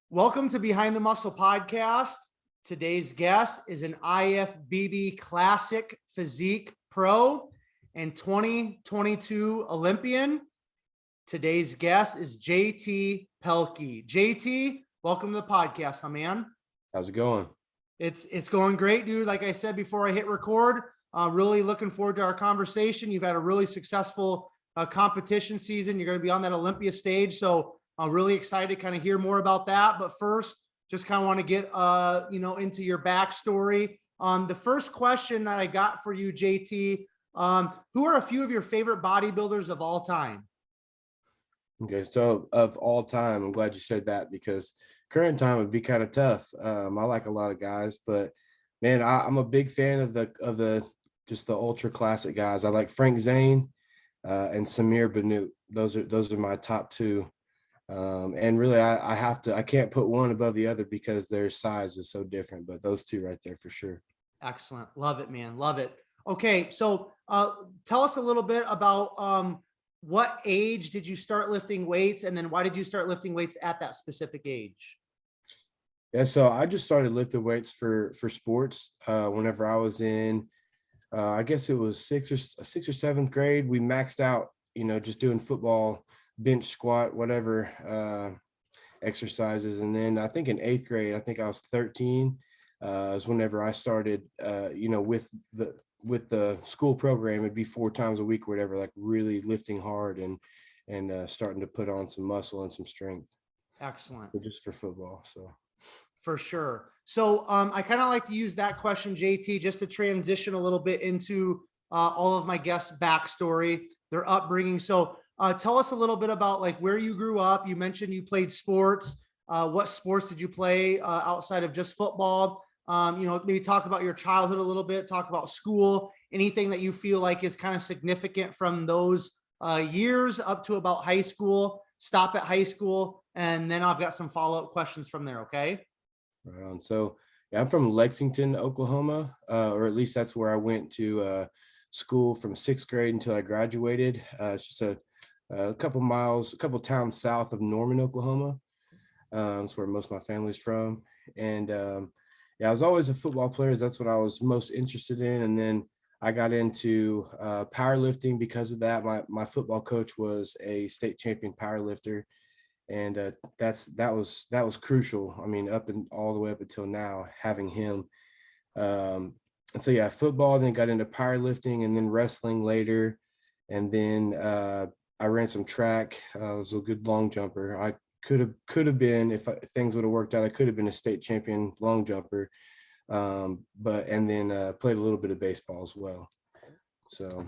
Welcome to Behind the Muscle podcast. Today's guest is an IFBB Classic Physique Pro and 2022 Olympian. Today's guest is JT Pelkey. JT, welcome to the podcast, my man. How's it going? It's going great, dude. Like I said before I hit record, really looking forward to our conversation. You've had a really successful competition season. You're going to be on that Olympia stage, so I'm really excited to kind of hear more about that. But first, just kind of want to get, into your backstory. The first question that I got for you, JT, who are a few of your favorite bodybuilders of all time? Okay, so of all time, I'm glad you said that because current time would be kind of tough. I like a lot of guys, but man, I'm a big fan of the ultra classic guys. I like Frank Zane and Samir Bannout. Those are my top two. And really, I can't put one above the other because their size is so different, but those two right there for sure. Excellent. Love it, man. Love it. Okay. So, tell us a little bit about, what age did you start lifting weights? And then why did you start lifting weights at that specific age? Yeah. So I just started lifting weights for sports, whenever I was in, I guess it was sixth or seventh grade. We maxed out, just doing football, bench, squat, whatever, exercises. And then I think in eighth grade, I think I was 13, is whenever I started, with the school program. It'd be 4 times a week or whatever, like really lifting hard and starting to put on some muscle and some strength. Excellent. So just for football. So for sure. So I kind of like to use that question, JT, just to transition a little bit into all of my guests' backstory, their upbringing. So tell us a little bit about like where you grew up. You mentioned you played sports. What sports did you play outside of just football? Maybe talk about your childhood a little bit, talk about school, anything that you feel like is kind of significant from those years up to about high school, stop at high school. And then I've got some follow-up questions from there. Okay. right on. So yeah, I'm from Lexington, Oklahoma, or at least that's where I went to school from 6th grade until I graduated. It's just a couple towns south of Norman, Oklahoma. That's where most of my family's from. And yeah, I was always a football player. That's what I was most interested in. And then I got into powerlifting because of that. My football coach was a state champion powerlifter. And that was crucial. I mean, all the way up until now, having him. And so yeah, football, then got into powerlifting and then wrestling later. And then I ran some track. I was a good long jumper. I could have been, if things would have worked out, I could have been a state champion long jumper. And then played a little bit of baseball as well. So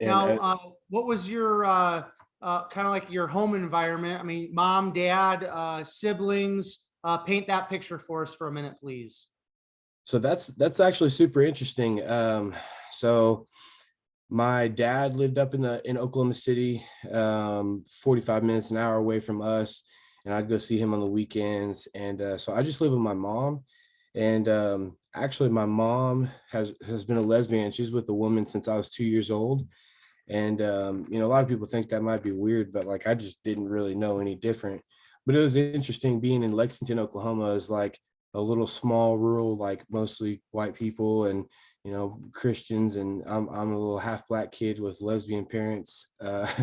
now, what was your kind of like your home environment? I mean, mom, dad, siblings, paint that picture for us for a minute, please. So that's actually super interesting. So my dad lived up in Oklahoma City, 45 minutes, an hour away from us, and I'd go see him on the weekends. And so I just live with my mom. And actually, my mom has been a lesbian. She's with a woman since I was 2 years old. And a lot of people think that might be weird, but like I just didn't really know any different. But it was interesting being in Lexington, Oklahoma, is like a little small rural, like mostly white people and Christians, and I'm a little half black kid with lesbian parents. But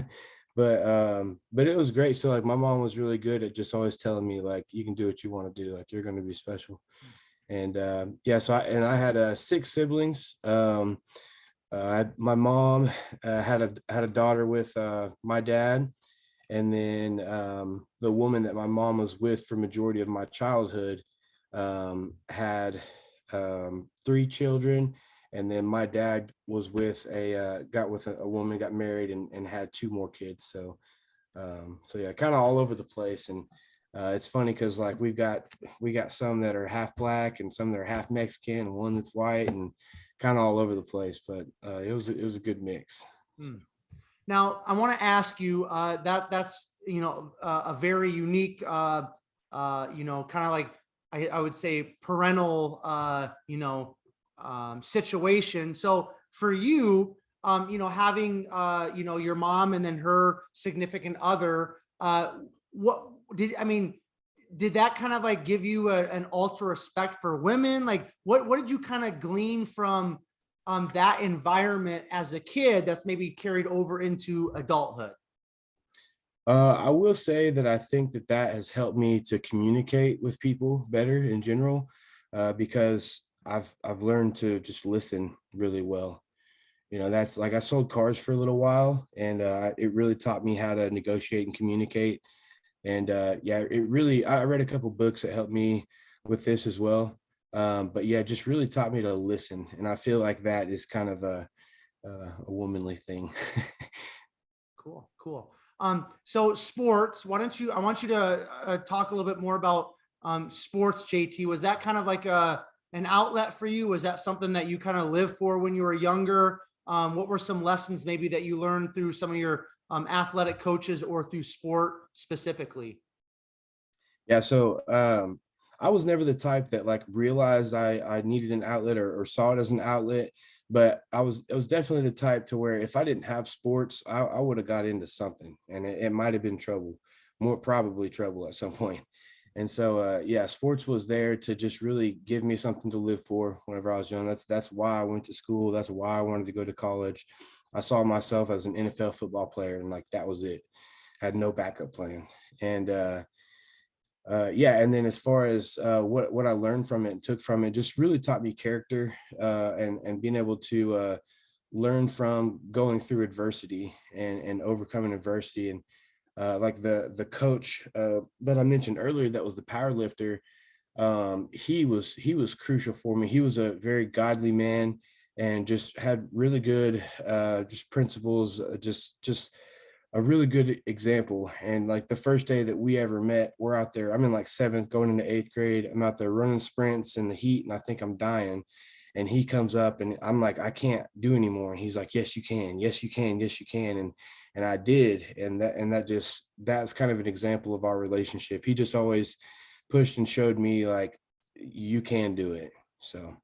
it was great. So like my mom was really good at just always telling me like, you can do what you want to do, like you're going to be special. And yeah, so I had 6 siblings. My mom had a daughter with my dad, and then the woman that my mom was with for majority of my childhood had 3 children. And then my dad was got with a woman, got married, and had 2 more kids. So yeah, kind of all over the place. And it's funny because like we got some that are half black and some that are half Mexican and one that's white and kind of all over the place. But it was a good mix. Now I want to ask you that's a very unique kind of like I would say parental situation. So for you, having, your mom and then her significant other, did that kind of like give you an ultra respect for women? Like what did you kind of glean from that environment as a kid that's maybe carried over into adulthood? I will say that I think that that has helped me to communicate with people better in general, because I've learned to just listen really well. You know, that's like I sold cars for a little while, and it really taught me how to negotiate and communicate. And yeah, it really I read a couple books that helped me with this as well. But yeah, just really taught me to listen, and I feel like that is kind of a womanly thing. Cool, cool. So sports, I want you to talk a little bit more about sports, JT. Was that kind of like an outlet for you? Was that something that you kind of lived for when you were younger? What were some lessons maybe that you learned through some of your athletic coaches or through sport specifically? Yeah, so I was never the type that like realized I needed an outlet or saw it as an outlet, but I was definitely the type to where if I didn't have sports, I would have got into something, and it might have been trouble, more probably trouble at some point. And so yeah, sports was there to just really give me something to live for whenever I was young. That's why I went to school. That's why I wanted to go to college. I saw myself as an NFL football player, and like that was it. I had no backup plan. And yeah, and then as far as what I learned from it and took from it, just really taught me character, and being able to learn from going through adversity and overcoming adversity. And like the coach that I mentioned earlier, that was the power lifter. He was crucial for me. He was a very godly man and just had really good just principles, just a really good example. And like the first day that we ever met, we're out there. I'm in like seventh, going into eighth grade. I'm out there running sprints in the heat, and I think I'm dying. And he comes up, and I'm like, I can't do anymore. And he's like, yes, you can. Yes, you can. Yes, you can. And I did. That's kind of an example of our relationship. He just always pushed and showed me like you can do it. So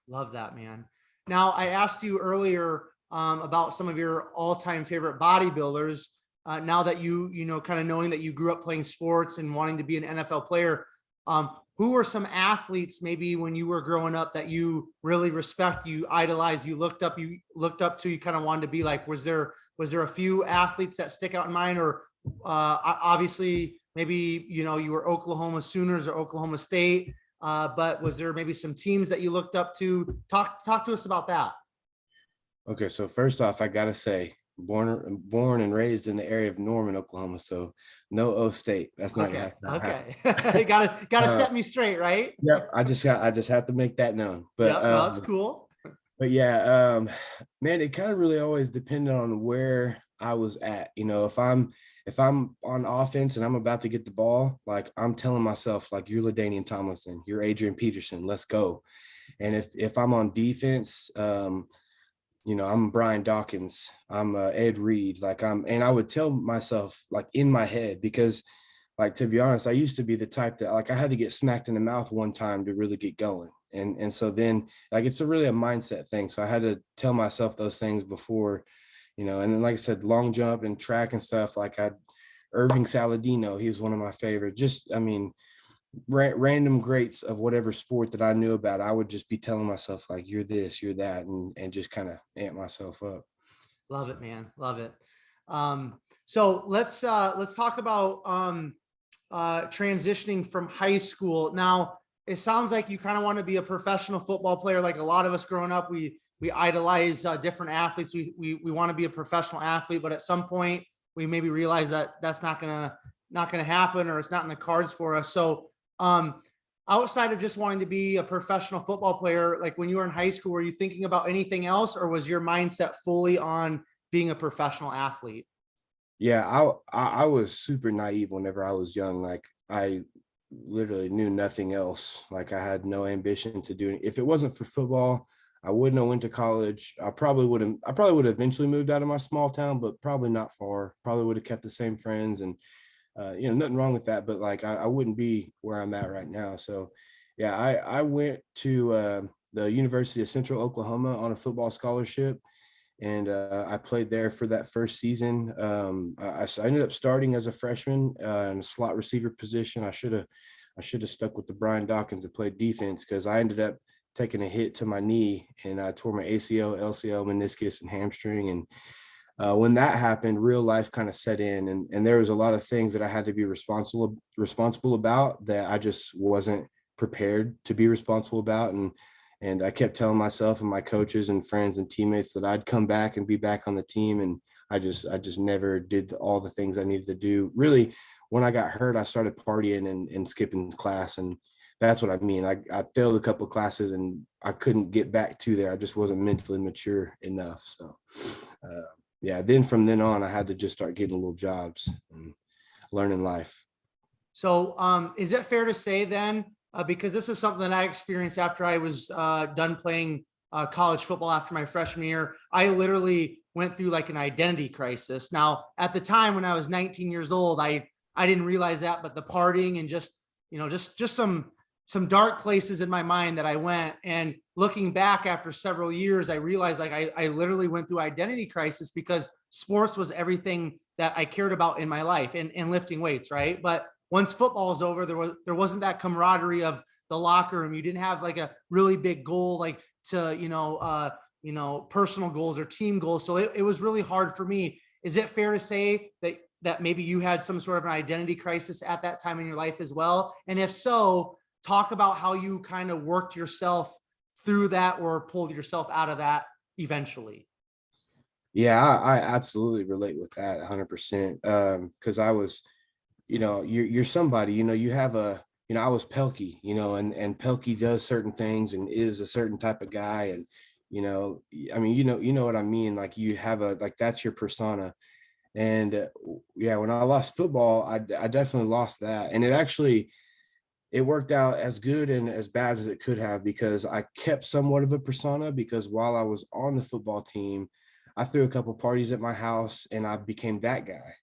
Love that, man. Now, I asked you earlier about some of your all-time favorite bodybuilders. Now that you know, kind of knowing that you grew up playing sports and wanting to be an NFL player, who were some athletes maybe when you were growing up that you really respect, you idolized, you looked up to, you kind of wanted to be like? Was there a few athletes that stick out in mind, or obviously maybe you know you were Oklahoma Sooners or Oklahoma State? But was there maybe some teams that you looked up to? Talk to us about that. okay, so first off, I gotta say, born and raised in the area of Norman, Oklahoma. So no O State. That's not gonna Okay, have to happen. okay. Gotta Uh, set me straight, right? Yep, I just have to make that known. Yep, no, it's cool. But yeah, man, it kind of really always depended on where I was at. You know, if I'm on offense and I'm about to get the ball, like I'm telling myself, like you're LaDainian Tomlinson, you're Adrian Peterson, let's go. And if I'm on defense, you know, I'm Brian Dawkins, I'm Ed Reed, and I would tell myself like in my head, because like, to be honest, I used to be the type that like I had to get smacked in the mouth one time to really get going. And so then like it's really a mindset thing. So I had to tell myself those things before, you know. And then like I said, long jump and track and stuff, like I Irving Saladino, he was one of my favorites. Just I mean, random greats of whatever sport that I knew about, I would just be telling myself like you're this, you're that, and just kind of amp myself up. Love So. it, man. Love it. So let's talk about transitioning from high school. Now, it sounds like you kind of want to be a professional football player. Like a lot of us growing up, we idolize different athletes. We want to be a professional athlete, but at some point we maybe realize that that's not gonna happen, or it's not in the cards for us. So outside of just wanting to be a professional football player, like when you were in high school, were you thinking about anything else, or was your mindset fully on being a professional athlete? Yeah, I was super naive whenever I was young. Like I literally knew nothing else. Like I had no ambition to do it. If it wasn't for football, I wouldn't have went to college. I probably would have eventually moved out of my small town, but probably not far. Probably would have kept the same friends, and you know, nothing wrong with that. But like I wouldn't be where I'm at right now. So yeah, I went to the University of Central Oklahoma on a football scholarship, and I played there for that first season. I ended up starting as a freshman in a slot receiver position. I should have stuck with the Brian Dawkins and played defense, because I ended up taking a hit to my knee, and I tore my ACL, LCL, meniscus, and hamstring. And when that happened, real life kind of set in, and there was a lot of things that I had to be responsible about that I just wasn't prepared to be responsible about. And I kept telling myself and my coaches and friends and teammates that I'd come back and be back on the team. And I just never did all the things I needed to do. Really, when I got hurt, I started partying and skipping class. And that's what I mean. I failed a couple of classes and I couldn't get back to there. I just wasn't mentally mature enough. So, yeah, then from then on, I had to just start getting little jobs and learning life. So is it fair to say then, because this is something that I experienced after I was done playing college football after my freshman year, I literally went through like an identity crisis. Now, at the time when I was 19 years old, I didn't realize that, but the partying and just, just some dark places in my mind that I went. And looking back after several years, I realized like I literally went through identity crisis because sports was everything that I cared about in my life, and lifting weights, right? But once football was over, there wasn't that camaraderie of the locker room. You didn't have like a really big goal, like to, personal goals or team goals. So it was really hard for me. Is it fair to say that maybe you had some sort of an identity crisis at that time in your life as well? And if so, talk about how you kind of worked yourself through that or pulled yourself out of that eventually. Yeah, I absolutely relate with that 100%. Because I was, you're somebody, you have I was Pelkey, and Pelkey does certain things and is a certain type of guy. And, I mean, you know what I mean? Like you have that's your persona. And yeah, when I lost football, I definitely lost that. And it worked out as good and as bad as it could have, because I kept somewhat of a persona, because while I was on the football team, I threw a couple parties at my house and I became that guy.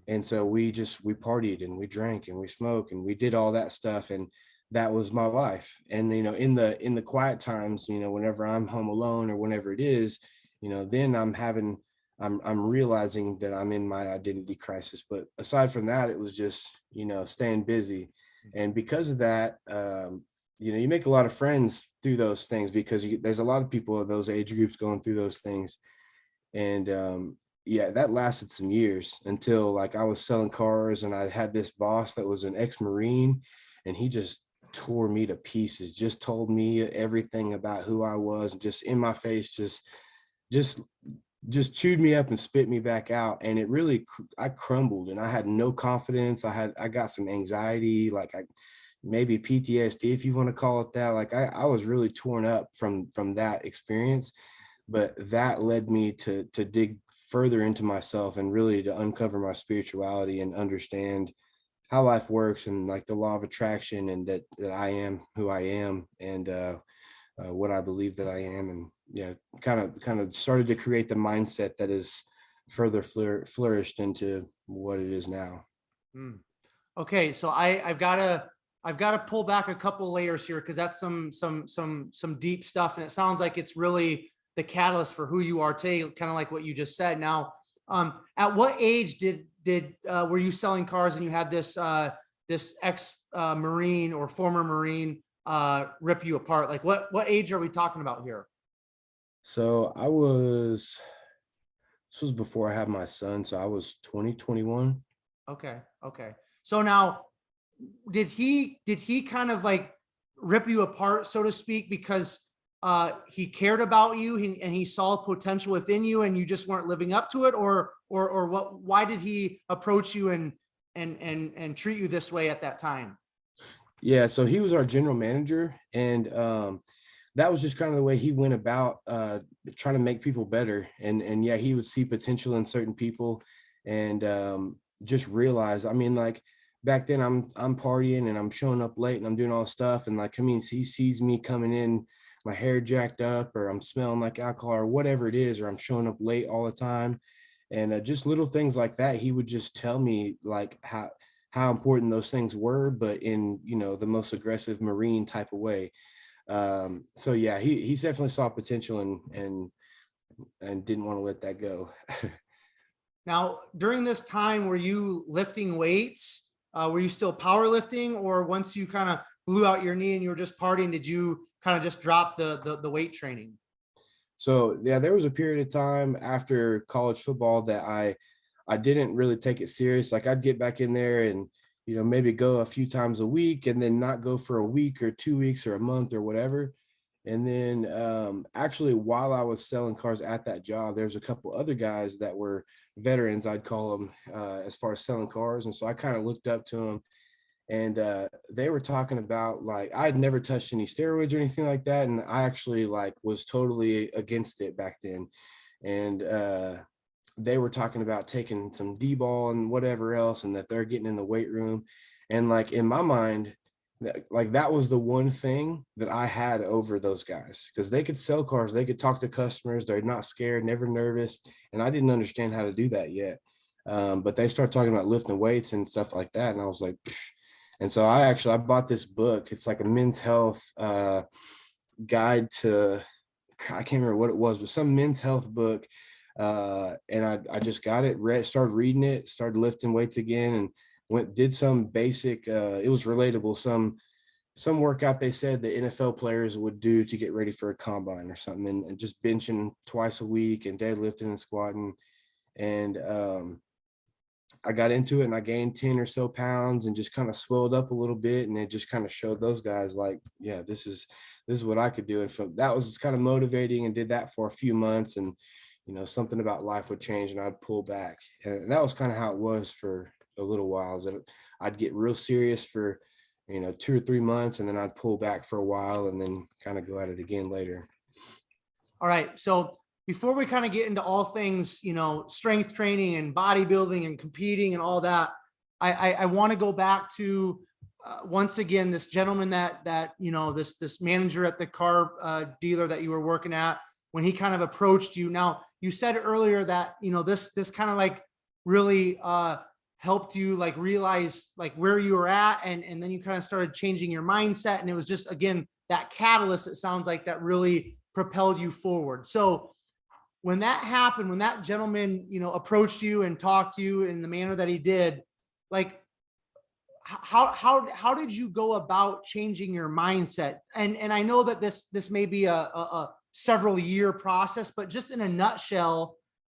And so we partied and we drank and we smoked and we did all that stuff. And that was my life. And, in the quiet times, whenever I'm home alone or whenever it is, then I'm realizing that I'm in my identity crisis. But aside from that, it was just, staying busy. And because of that, you make a lot of friends through those things, because there's a lot of people of those age groups going through those things. And yeah, that lasted some years until like I was selling cars, and I had this boss that was an ex-Marine, and he just tore me to pieces, just told me everything about who I was, and just in my face, just chewed me up and spit me back out. And it really, I crumbled, and I had no confidence. I got some anxiety, like maybe PTSD, if you want to call it that. Like I was really torn up from that experience. But that led me to dig further into myself and really to uncover my spirituality and understand how life works, and like the law of attraction, and that I am who I am, and what I believe that I am. And yeah, kind of started to create the mindset that is further flourished into what it is now. Okay, so I've got to pull back a couple layers here, because that's some deep stuff, and it sounds like it's really the catalyst for who you are today, kind of like what you just said. Now, at what age were you selling cars and you had this ex Marine or former Marine rip you apart? Like what age are we talking about here? So this was before I had my son. So I was 21. Okay. So now, did he kind of like rip you apart, so to speak, because he cared about you and he saw potential within you and you just weren't living up to it, or what? Why did he approach you and treat you this way at that time? Yeah, so he was our general manager, and that was just kind of the way he went about trying to make people better. And yeah, he would see potential in certain people, and just realize, I mean, like back then I'm partying and I'm showing up late and I'm doing all this stuff, and like, I mean, he sees me coming in, my hair jacked up, or I'm smelling like alcohol or whatever it is, or I'm showing up late all the time. And just little things like that, he would just tell me like how important those things were, but in, the most aggressive Marine type of way. So yeah, he definitely saw potential, and and didn't want to let that go. Now, during this time, were you lifting weights? Were you still powerlifting, or once you kind of blew out your knee and you were just partying, did you kind of just drop the weight training? So yeah, there was a period of time after college football that I didn't really take it serious. Like I'd get back in there and, maybe go a few times a week and then not go for a week or 2 weeks or a month or whatever. And then actually, while I was selling cars at that job, there's a couple other guys that were veterans, I'd call them, as far as selling cars. And so I kind of looked up to them, and they were talking about, like, I'd never touched any steroids or anything like that. And I actually like was totally against it back then. And they were talking about taking some D-ball and whatever else, and that they're getting in the weight room. And like in my mind, that was the one thing that I had over those guys, because they could sell cars, they could talk to customers, they're not scared, never nervous. And I didn't understand how to do that yet. But they start talking about lifting weights and stuff like that. And I was like, psh. And so I bought this book. It's like a men's health guide to, I can't remember what it was, but some men's health book. And I just got it, started reading it, started lifting weights again, and did some basic, it was relatable, some workout they said the NFL players would do to get ready for a combine or something, and just benching twice a week and deadlifting and squatting. And I got into it and I gained 10 or so pounds and just kind of swelled up a little bit. And it just kind of showed those guys, like, yeah, this is what I could do. And so that was kind of motivating, and did that for a few months. And, something about life would change and I'd pull back. And that was kind of how it was for a little while, is that I'd get real serious for, 2 or 3 months, and then I'd pull back for a while and then kind of go at it again later. All right. So before we kind of get into all things, strength training and bodybuilding and competing and all that, I want to go back to once again this gentleman that this manager at the car dealer that you were working at, when he kind of approached you. Now, you said earlier that this kind of like really helped you like realize like where you were at, and then you kind of started changing your mindset, and it was just, again, that catalyst, it sounds like, that really propelled you forward. So when that happened, when that gentleman approached you and talked to you in the manner that he did, like how did you go about changing your mindset? And I know that this may be a several year process, but just in a nutshell,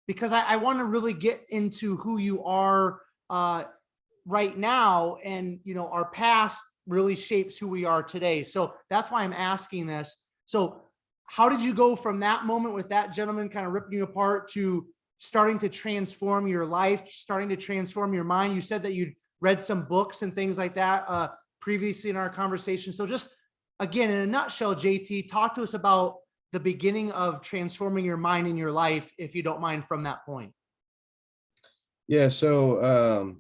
because I want to really get into who you are right now, and our past really shapes who we are today. So that's why I'm asking this. So how did you go from that moment with that gentleman kind of ripping you apart to starting to transform your life, starting to transform your mind? You said that you'd read some books and things like that previously in our conversation. So just, again, in a nutshell, JT, talk to us about the beginning of transforming your mind in your life, if you don't mind, from that point. Yeah. So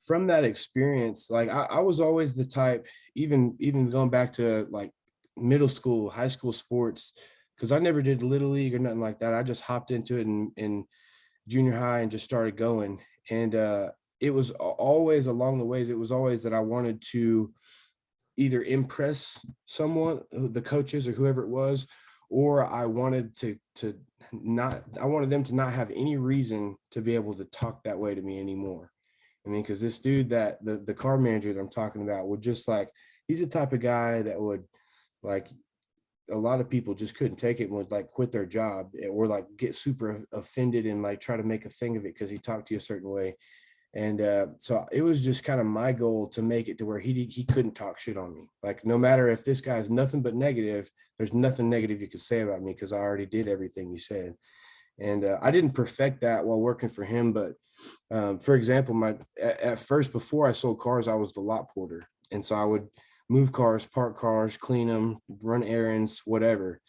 from that experience, like I was always the type, even going back to like middle school, high school sports, because I never did little league or nothing like that. I just hopped into it in junior high and just started going. And it was always along the ways, it was always that I wanted to either impress someone, the coaches or whoever it was, or I wanted I wanted them to not have any reason to be able to talk that way to me anymore. I mean, because this dude, that the car manager that I'm talking about, would just like, he's the type of guy that would, like, a lot of people just couldn't take it and would like quit their job or like get super offended and like try to make a thing of it because he talked to you a certain way. And so it was just kind of my goal to make it to where he couldn't talk shit on me. Like, no matter if this guy's nothing but negative, there's nothing negative you could say about me because I already did everything you said. And I didn't perfect that while working for him. But for example, at first, before I sold cars, I was the lot porter. And so I would move cars, park cars, clean them, run errands, whatever.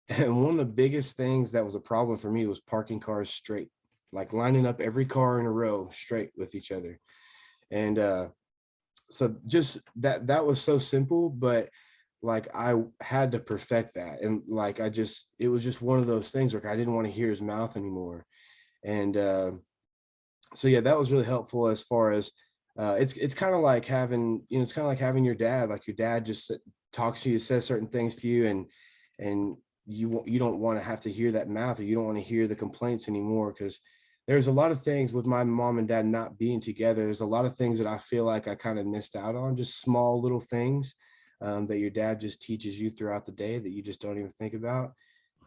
And one of the biggest things that was a problem for me was parking cars straight, like lining up every car in a row straight with each other. And so just that was so simple, but like I had to perfect that. And like it was just one of those things where I didn't want to hear his mouth anymore. And so yeah, that was really helpful as far as it's kind of like having, it's kind of like having your dad, like your dad just talks to you, says certain things to you, and you don't want to have to hear that mouth, or you don't want to hear the complaints anymore. Because there's a lot of things with my mom and dad not being together. There's a lot of things that I feel like I kind of missed out on, just small little things that your dad just teaches you throughout the day that you just don't even think about.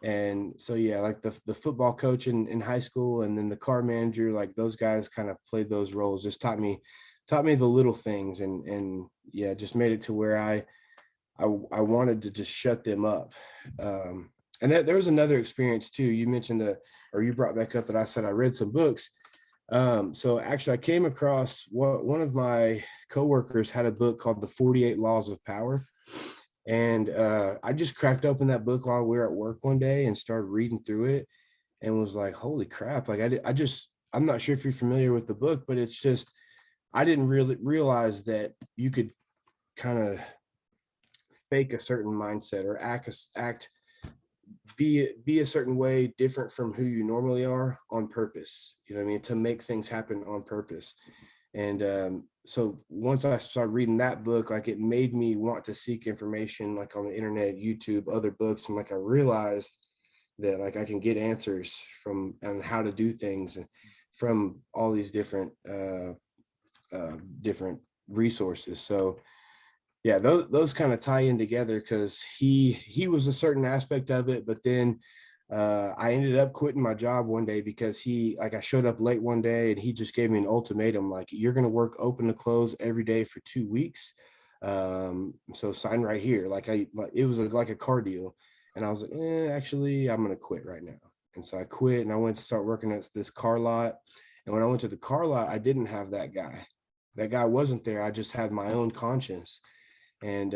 And so, yeah, like the football coach in high school, and then the car manager, like those guys kind of played those roles, just taught me the little things, and yeah, just made it to where I wanted to just shut them up. And there was another experience too. You mentioned or you brought back up that I said I read some books. So actually, I came across one of my coworkers had a book called The 48 Laws of Power. And I just cracked open that book while we were at work one day and started reading through it, and was like, holy crap. Like I'm not sure if you're familiar with the book, but it's just, I didn't really realize that you could kind of fake a certain mindset, or be a certain way different from who you normally are on purpose. You know what I mean? To make things happen on purpose. And so once I started reading that book, like it made me want to seek information like on the internet, YouTube, other books. And like I realized that like I can get answers from on how to do things from all these different different resources. So yeah, those kind of tie in together, because he was a certain aspect of it, but then I ended up quitting my job one day because I showed up late one day and he just gave me an ultimatum, like, you're going to work open to close every day for 2 weeks. So sign right here. It was like a car deal. And I was like, actually, I'm going to quit right now. And so I quit and I went to start working at this car lot. And when I went to the car lot, I didn't have that guy. That guy wasn't there. I just had my own conscience. And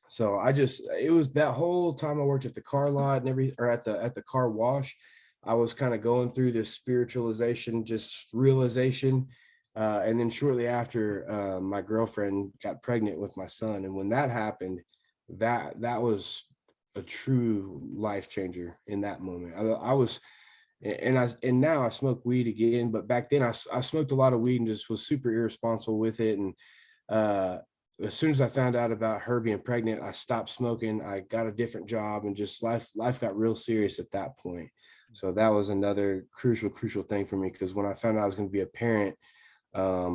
so it was that whole time I worked at the car lot and or at the car wash, I was kind of going through this spiritualization, just realization. And then shortly after, my girlfriend got pregnant with my son. And when that happened, that was a true life changer in that moment. And now I smoke weed again, but back then I smoked a lot of weed and just was super irresponsible with it. And as soon as I found out about her being pregnant, I stopped smoking. I got a different job, and just life got real serious at that point. So that was another crucial thing for me, because when I found out I was going to be a parent, I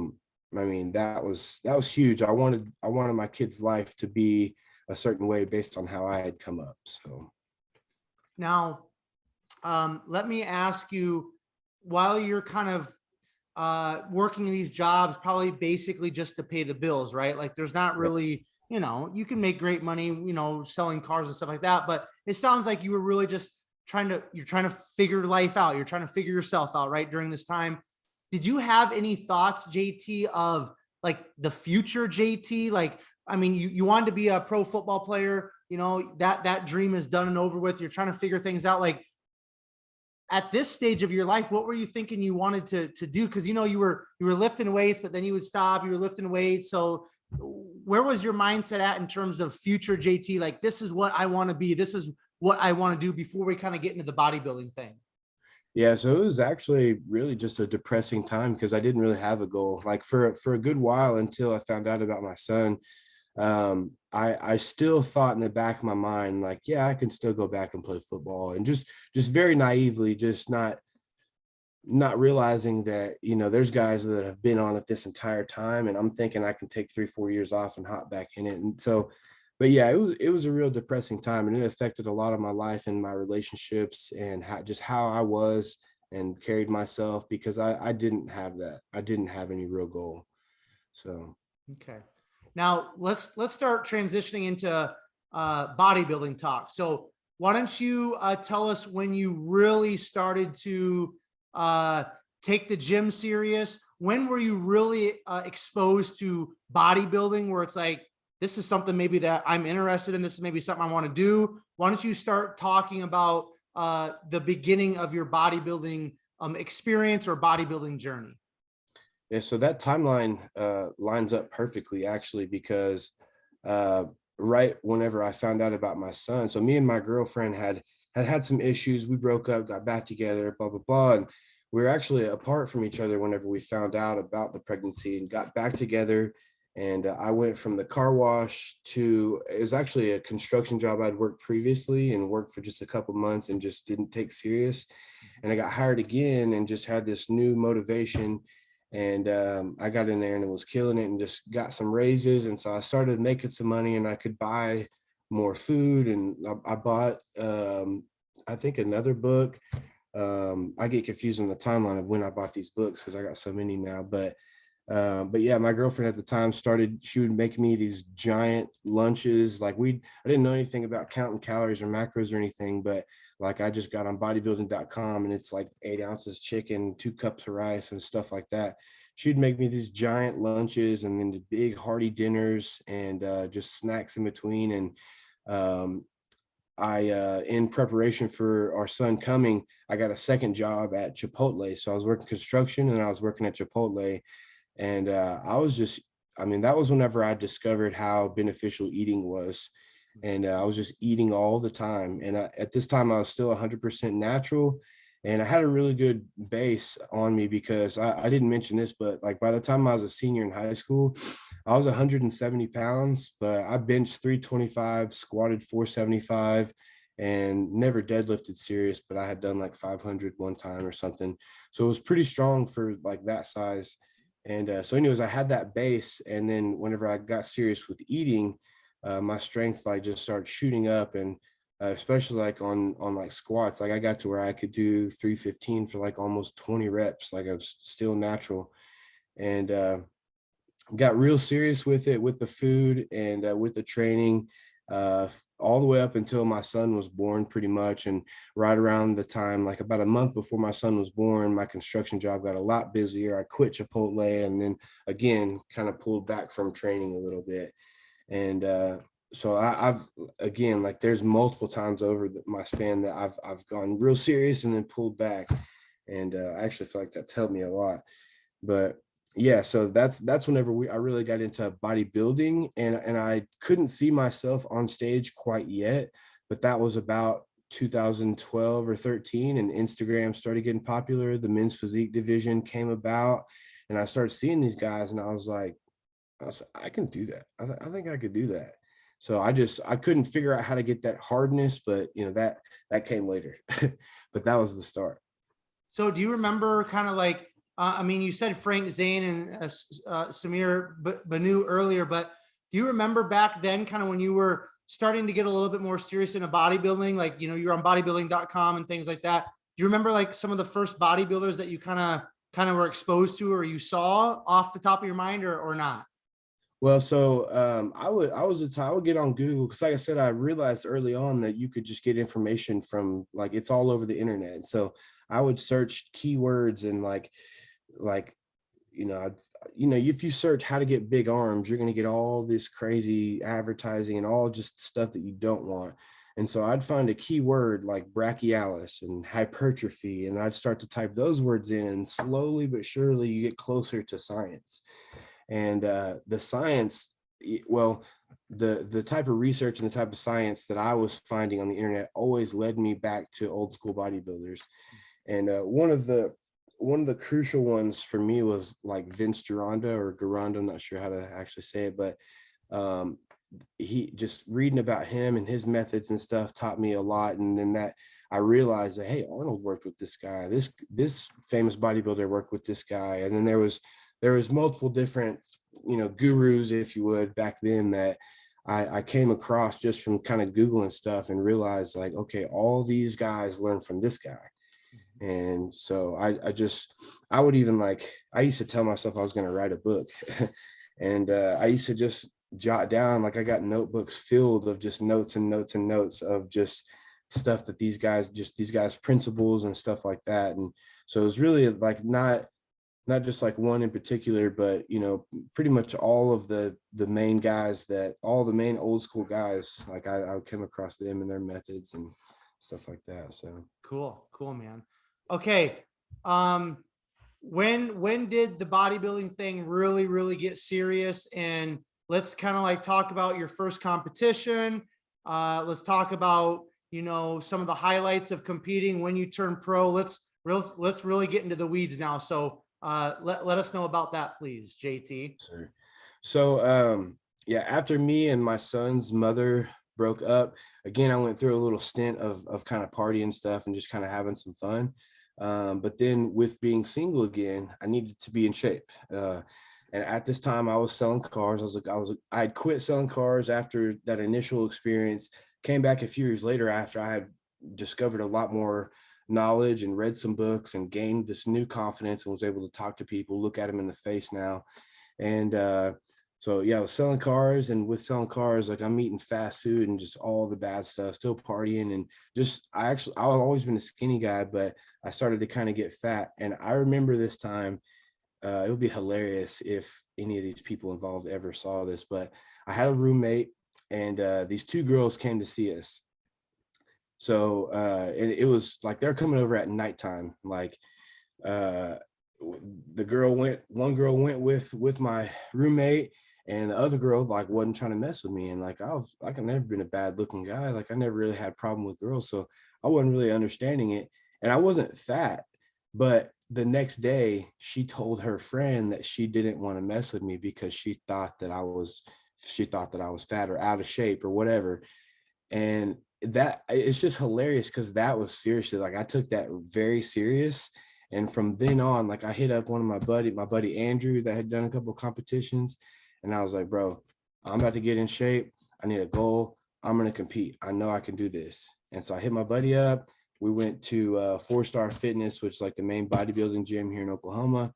mean, that was huge. I wanted my kid's life to be a certain way based on how I had come up. So Now, let me ask you, while you're kind of working these jobs, probably basically just to pay the bills, right? Like there's not really, you can make great money, selling cars and stuff like that. But it sounds like you were really just you're trying to figure life out. You're trying to figure yourself out, right? During this time. Did you have any thoughts, JT, of like the future JT? Like, I mean, you wanted to be a pro football player, that dream is done and over with. You're trying to figure things out. Like, at this stage of your life, what were you thinking you wanted to do? Because you were lifting weights, but then you would stop. You were lifting weights. So where was your mindset at in terms of future JT? Like, this is what I want to be. This is what I want to do, before we kind of get into the bodybuilding thing. yeah, so it was actually really just a depressing time, because I didn't really have a goal. Like for a good while, until I found out about my son, I still thought in the back of my mind, like, yeah, I can still go back and play football, and just very naively, just not realizing that, there's guys that have been on it this entire time, and I'm thinking I can take 3-4 years off and hop back in it. And so, but yeah, it was a real depressing time, and it affected a lot of my life and my relationships, and how I was and carried myself, because I didn't have that. I didn't have any real goal. So. Okay. Now let's start transitioning into bodybuilding talk. So why don't you tell us when you really started to take the gym serious? When were you really exposed to bodybuilding, where it's like, this is something maybe that I'm interested in. This is maybe something I want to do. Why don't you start talking about the beginning of your bodybuilding experience or bodybuilding journey? Yeah, so that timeline lines up perfectly, actually, because right whenever I found out about my son, so me and my girlfriend had some issues. We broke up, got back together, blah, blah, blah. And we were actually apart from each other whenever we found out about the pregnancy, and got back together. And I went from the car wash to, it was actually a construction job I'd worked previously and worked for just a couple months and just didn't take serious. And I got hired again and just had this new motivation. And I got in there and it was killing it and just got some raises. And so I started making some money and I could buy more food. And I bought, I think, another book. I get confused on the timeline of when I bought these books because I got so many now. But yeah, my girlfriend at the time she would make me these giant lunches. Like I didn't know anything about counting calories or macros or anything, but like I just got on bodybuilding.com and it's like 8 ounces chicken, 2 cups of rice and stuff like that. She'd make me these giant lunches and then the big hearty dinners and just snacks in between. And in preparation for our son coming, I got a second job at Chipotle. So I was working construction and I was working at Chipotle. And that was whenever I discovered how beneficial eating was. And I was just eating all the time. And at this time, I was still 100% natural. And I had a really good base on me because I didn't mention this, but like by the time I was a senior in high school, I was 170 pounds, but I benched 325, squatted 475, and never deadlifted serious, but I had done like 500 one time or something. So it was pretty strong for like that size. And so anyways, I had that base. And then whenever I got serious with eating, my strength like just started shooting up. And especially like on like squats, like I got to where I could do 315 for like almost 20 reps. Like I was still natural. And got real serious with it, with the food and with the training, all the way up until my son was born pretty much. And right around the time, like about a month before my son was born, my construction job got a lot busier. I quit Chipotle and then again, kind of pulled back from training a little bit. And so I've again, like there's multiple times over my span that I've gone real serious and then pulled back. And I actually feel like that's helped me a lot. But yeah, so that's whenever I really got into bodybuilding, and I couldn't see myself on stage quite yet, but that was about 2012 or 13, and Instagram started getting popular. The men's physique division came about, and I started seeing these guys, and I was like, I can do that. I think I could do that. So I couldn't figure out how to get that hardness, but that came later. But that was the start. So do you remember kind of like, I mean, you said Frank Zane and Samir Banu earlier, but do you remember back then kind of when you were starting to get a little bit more serious into bodybuilding, like, you're on bodybuilding.com and things like that. Do you remember like some of the first bodybuilders that you kind of were exposed to or you saw off the top of your mind or not? Well, so I would get on Google because, like I said, I realized early on that you could just get information from like it's all over the internet. And so I would search keywords and like if you search how to get big arms, you're going to get all this crazy advertising and all just stuff that you don't want. And so I'd find a keyword like brachialis and hypertrophy, and I'd start to type those words in, and slowly but surely you get closer to science. And the science, well, the type of research and the type of science that I was finding on the internet always led me back to old school bodybuilders. And one of the crucial ones for me was like Vince Gironda or Gironda, I'm not sure how to actually say it, but he just reading about him and his methods and stuff taught me a lot. And then that I realized that, hey, Arnold worked with this guy, this famous bodybuilder worked with this guy. And then there was multiple different, gurus, if you would, back then that I came across just from kind of Googling stuff and realized like, okay, all these guys learn from this guy. And so I would even I used to tell myself I was going to write a book and I used to just jot down, like I got notebooks filled of just notes and notes and notes of just stuff that these guys principles and stuff like that. And so it was really like not just like one in particular, but pretty much all of the main guys, all the main old school guys, like I came across them and their methods and stuff like that. So cool, man. Okay. When did the bodybuilding thing really get serious? And let's kind of like talk about your first competition. Let's talk about, some of the highlights of competing when you turn pro. Let's really get into the weeds now. So let us know about that, please, JT. sure. So yeah, after me and my son's mother broke up, again, I went through a little stint of kind of partying stuff and just kind of having some fun. But then with being single again, I needed to be in shape. And at this time I was selling cars. I had quit selling cars after that initial experience, came back a few years later after I had discovered a lot more knowledge and read some books and gained this new confidence and was able to talk to people, look at them in the face now. And so yeah, I was selling cars, and with selling cars, like I'm eating fast food and just all the bad stuff, still partying, and just I've always been a skinny guy, but I started to kind of get fat. And I remember this time, it would be hilarious if any of these people involved ever saw this, but I had a roommate, and these two girls came to see us. So and it was like they're coming over at nighttime, like uh one girl went with my roommate, and the other girl like wasn't trying to mess with me. And like I was like, I've never been a bad looking guy, like I never really had a problem with girls, so I wasn't really understanding it. And I wasn't fat, but the next day she told her friend that she didn't want to mess with me because she thought that I was fat or out of shape or whatever. And that it's just hilarious because that was seriously, like I took that very serious. And from then on, like I hit up one of my buddy Andrew, that had done a couple of competitions, and I was like, bro, I'm about to get in shape. I need a goal. I'm gonna compete. I know I can do this. And so I hit my buddy up. We went to 4 Star Fitness, which is like the main bodybuilding gym here in Oklahoma,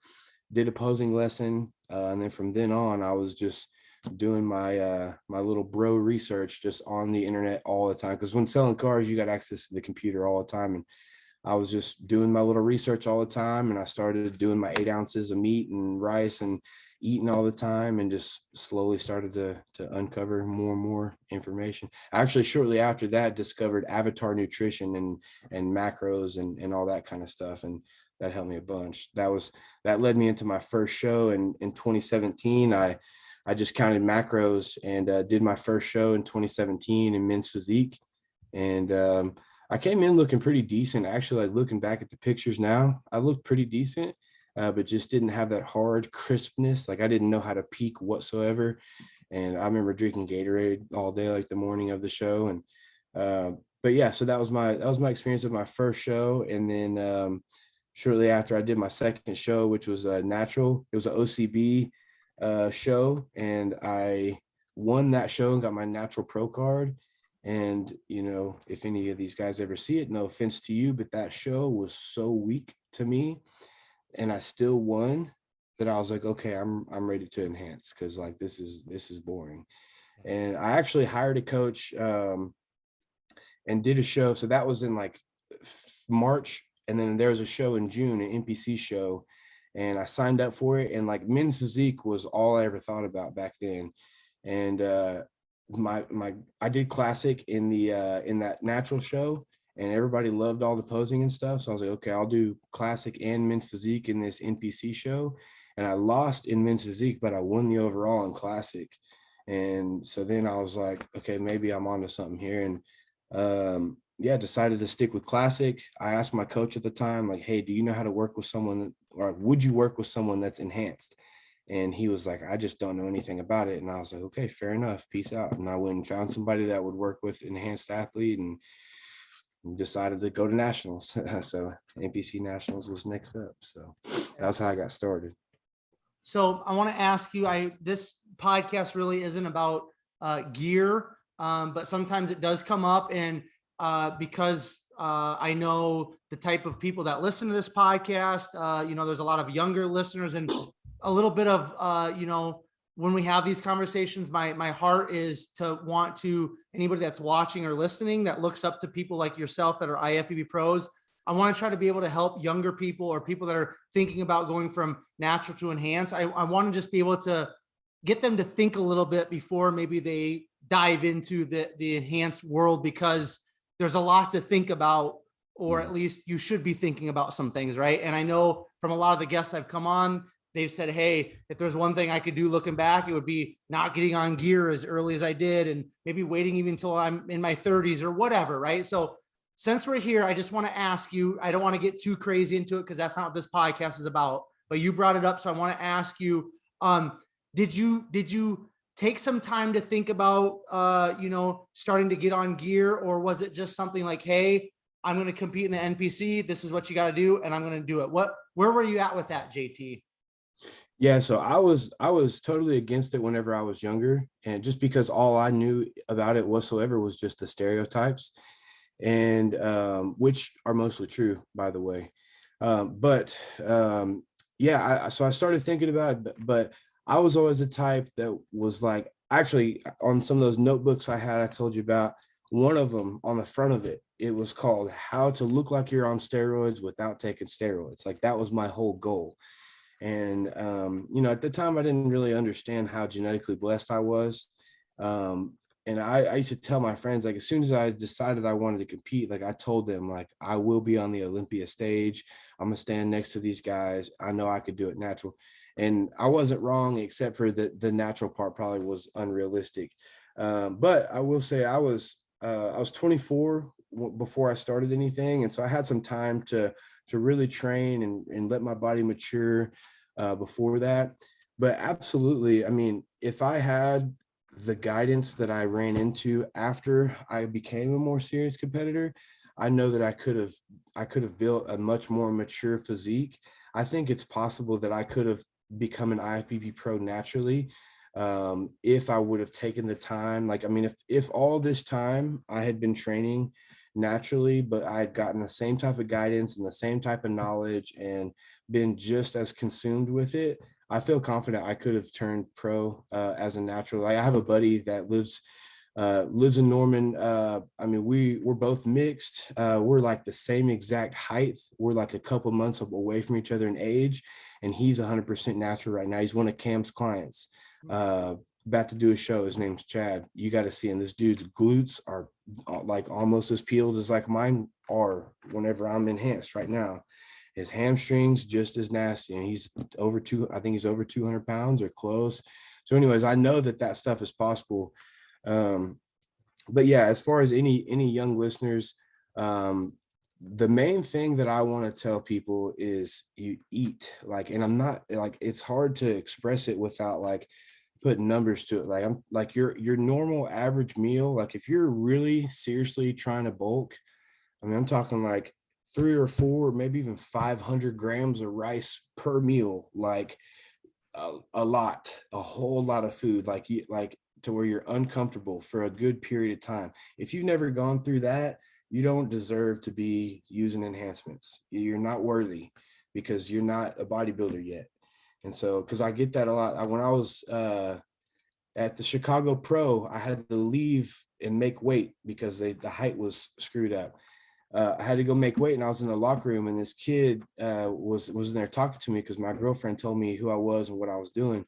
did a posing lesson. And then from then on, I was just doing my little bro research just on the internet all the time. Because when selling cars, you got access to the computer all the time. And I was just doing my little research all the time. And I started doing my 8 ounces of meat and rice and eating all the time, and just slowly started to uncover more and more information. Actually, shortly after that, discovered Avatar Nutrition and macros and all that kind of stuff. And that helped me a bunch. That led me into my first show in 2017. I just counted macros and did my first show in 2017 in men's physique. And I came in looking pretty decent. Actually, like looking back at the pictures now, I looked pretty decent, but just didn't have that hard crispness. Like I didn't know how to peak whatsoever. And I remember drinking Gatorade all day, like the morning of the show. And but yeah, so that was my experience of my first show. And then shortly after, I did my second show, which was natural. It was an OCB show, and I won that show and got my natural pro card. And if any of these guys ever see it, no offense to you, but that show was so weak to me, and I still won, that I was like, okay, I'm ready to enhance, because like this is boring. And I actually hired a coach and did a show. So that was in like March, and then there was a show in June, an NPC show, and I signed up for it. And like men's physique was all I ever thought about back then. And I did classic in that natural show, and everybody loved all the posing and stuff. So I was like, okay, I'll do classic and men's physique in this NPC show. And I lost in men's physique, but I won the overall in classic. And so then I was like, okay, maybe I'm onto something here. And yeah, decided to stick with classic. I asked my coach at the time, like, hey, do you know how to work with someone, or would you work with someone that's enhanced? And he was like, I just don't know anything about it. And I was like, okay, fair enough. Peace out. And I went and found somebody that would work with enhanced athlete, and decided to go to nationals. So NPC nationals was next up. So that's how I got started. So I want to ask you, this podcast really isn't about gear, but sometimes it does come up. And because I know the type of people that listen to this podcast, there's a lot of younger listeners, and a little bit of, when we have these conversations, my heart is to want to, anybody that's watching or listening that looks up to people like yourself that are IFBB pros, I want to try to be able to help younger people or people that are thinking about going from natural to enhanced. I want to just be able to get them to think a little bit before maybe they dive into the enhanced world, because there's a lot to think about, or at least you should be thinking about some things, right? And I know from a lot of the guests I've come on, they've said, hey, if there's one thing I could do looking back, it would be not getting on gear as early as I did, and maybe waiting even until I'm in my 30s or whatever, right? So since we're here, I just want to ask you, I don't want to get too crazy into it because that's not what this podcast is about, but you brought it up. So I want to ask you, did you take some time to think about, starting to get on gear, or was it just something like, hey, I'm going to compete in the NPC. This is what you got to do, and I'm going to do it. Where were you at with that, JT? Yeah, so I was totally against it whenever I was younger, and just because all I knew about it whatsoever was just the stereotypes, and which are mostly true, by the way. But yeah, so I started thinking about it, but I was always the type that was like, actually, on some of those notebooks I told you about, one of them on the front of it, it was called "How to Look Like You're on Steroids Without Taking Steroids." Like that was my whole goal. And at the time I didn't really understand how genetically blessed I was. um, and I used to tell my friends, like, as soon as I decided I wanted to compete, like I told them, like, I will be on the Olympia stage. I'm gonna stand next to these guys. I know I could do it natural. And I wasn't wrong, except for the natural part probably was unrealistic. But I will say I was 24 before I started anything, and so I had some time to really train and let my body mature before that. But absolutely, I mean, if I had the guidance that I ran into after I became a more serious competitor, I know that I could have built a much more mature physique. I think it's possible that I could have become an IFBB pro naturally, if I would have taken the time. Like, I mean, if all this time I had been training naturally, but I had gotten the same type of guidance and the same type of knowledge and been just as consumed with it, I feel confident I could have turned pro as a natural. Like, I have a buddy that lives in Norman. I mean, we're both mixed. We're like the same exact height. We're like a couple months away from each other in age, and he's 100% natural right now. He's one of Cam's clients. About to do a show. His name's Chad. You got to see him. This dude's glutes are like almost as peeled as like mine are whenever I'm enhanced right now. His hamstrings just as nasty, and he's I think he's over 200 pounds or close. So anyways, I know that stuff is possible. um, but yeah, as far as any young listeners, um, the main thing that I want to tell people is you eat. Like, and I'm not like, it's hard to express it without like put numbers to it. Like, I'm like your normal average meal. Like, if you're really seriously trying to bulk, I mean, I'm talking like 3 or 4, maybe even 500 grams of rice per meal. Like a whole lot of food, like to where you're uncomfortable for a good period of time. If you've never gone through that, you don't deserve to be using enhancements. You're not worthy because you're not a bodybuilder yet. And so, because I get that a lot. When I was at the Chicago Pro, I had to leave and make weight because the height was screwed up. I had to go make weight, and I was in the locker room, and this kid was in there talking to me because my girlfriend told me who I was and what I was doing.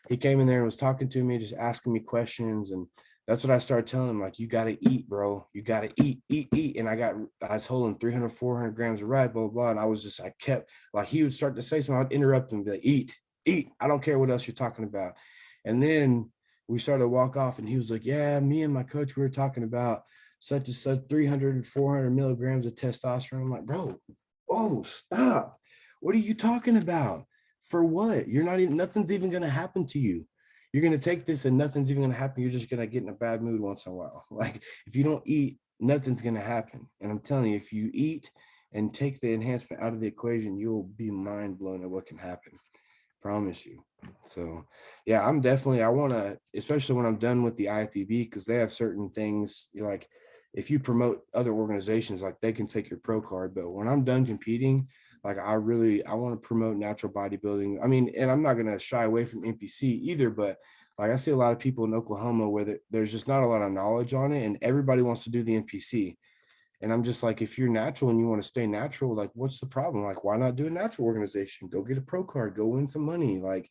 He came in there and was talking to me, just asking me questions, and that's what I started telling him, like, you got to eat, bro. You got to eat. And I told him 300, 400 grams of rice, blah, blah, blah. And I kept, like, he would start to say something, I'd interrupt him and be like, eat. I don't care what else you're talking about. And then we started to walk off, and he was like, yeah, me and my coach, we were talking about such and such 300 and 400 milligrams of testosterone. I'm like, bro, oh, stop. What are you talking about? For what? You're not even, nothing's even going to happen to you. You're going to take this and nothing's even going to happen. You're just going to get in a bad mood once in a while. Like, if you don't eat, nothing's going to happen. And I'm telling you, if you eat and take the enhancement out of the equation, you'll be mind blown at what can happen. Promise you. So yeah, I want to, especially when I'm done with the IFBB, because they have certain things, like, if you promote other organizations, like, they can take your pro card. But when I'm done competing, like, I want to promote natural bodybuilding. I mean, and I'm not going to shy away from NPC either, but like, I see a lot of people in Oklahoma where there's just not a lot of knowledge on it, and everybody wants to do the NPC. And I'm just like, if you're natural and you want to stay natural, like, what's the problem? Like, why not do a natural organization? Go get a pro card, go win some money. Like,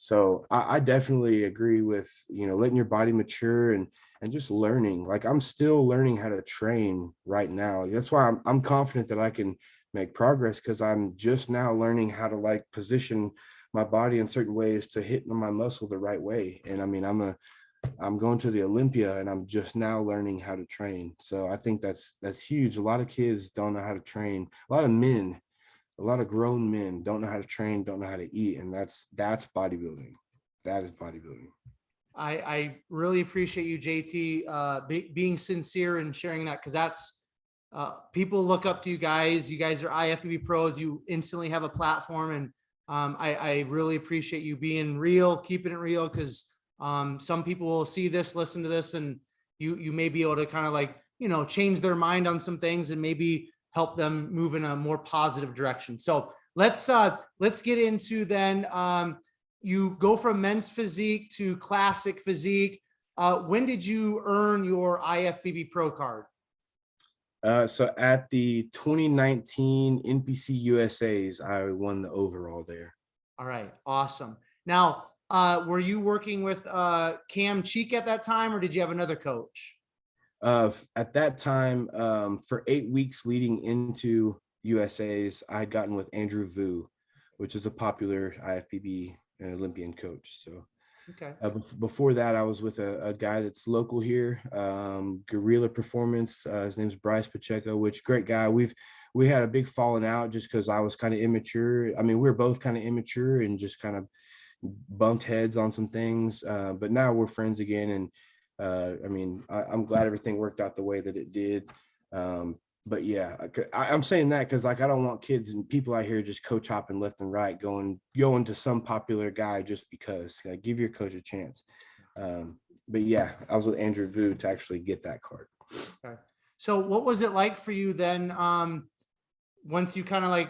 so I definitely agree with, letting your body mature and just learning. Like, I'm still learning how to train right now. That's why I'm confident that I can make progress, because I'm just now learning how to, like, position my body in certain ways to hit my muscle the right way. And I mean, I'm going to the Olympia, and I'm just now learning how to train. So I think that's huge. A lot of kids don't know how to train. A lot of grown men don't know how to train, don't know how to eat, and that's bodybuilding. That is bodybuilding. I really appreciate you, JT, being sincere and sharing that, because that's people look up to you guys. You guys are IFBB pros. You instantly have a platform, and I really appreciate you being real, keeping it real, because some people will see this, listen to this, and you may be able to kind of like, change their mind on some things and maybe help them move in a more positive direction. So let's get into then. You go from men's physique to classic physique. When did you earn your IFBB pro card? So at the 2019 NPC USAs, I won the overall there. All right, awesome. Now, were you working with Cam Cheek at that time, or did you have another coach? At that time, for 8 weeks leading into USAs, I had gotten with Andrew Vu, which is a popular IFBB and Olympian coach. So okay. Before that, I was with a guy that's local here, Guerrilla Performance. His name's Bryce Pacheco, which great guy. We had a big falling out just because I was kind of immature. I mean, we were both kind of immature and just kind of bumped heads on some things. But now we're friends again. And I mean, I'm glad everything worked out the way that it did. But yeah, I'm saying that because like I don't want kids and people out here just coach hopping left and right, going to some popular guy just because. Like, give your coach a chance. But yeah, I was with Andrew Vu to actually get that card. Okay. So what was it like for you then? Once you kind of like,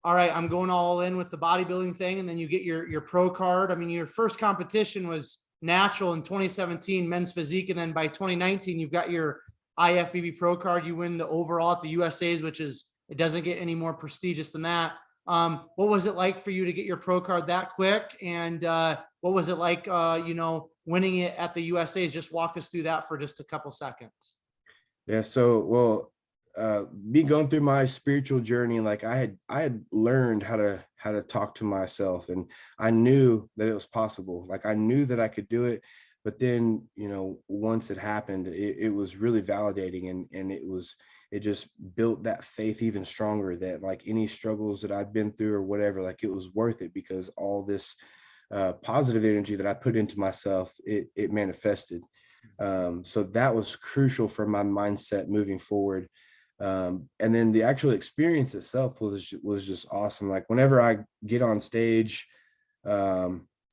all right, I'm going all in with the bodybuilding thing, and then you get your pro card. I mean, your first competition was natural in 2017, men's physique, and then by 2019, you've got your IFBB pro card. You win the overall at the USAs, which is, it doesn't get any more prestigious than that. What was it like for you to get your pro card that quick? And what was it like, winning it at the USAs? Just walk us through that for just a couple seconds. Yeah. So, me going through my spiritual journey, like I had learned how to talk to myself, and I knew that it was possible. Like I knew that I could do it. But then, once it happened, it was really validating, and it just built that faith even stronger that like any struggles that I'd been through or whatever, like it was worth it, because all this positive energy that I put into myself, it manifested. So that was crucial for my mindset moving forward. And then the actual experience itself was just awesome. Like whenever I get on stage,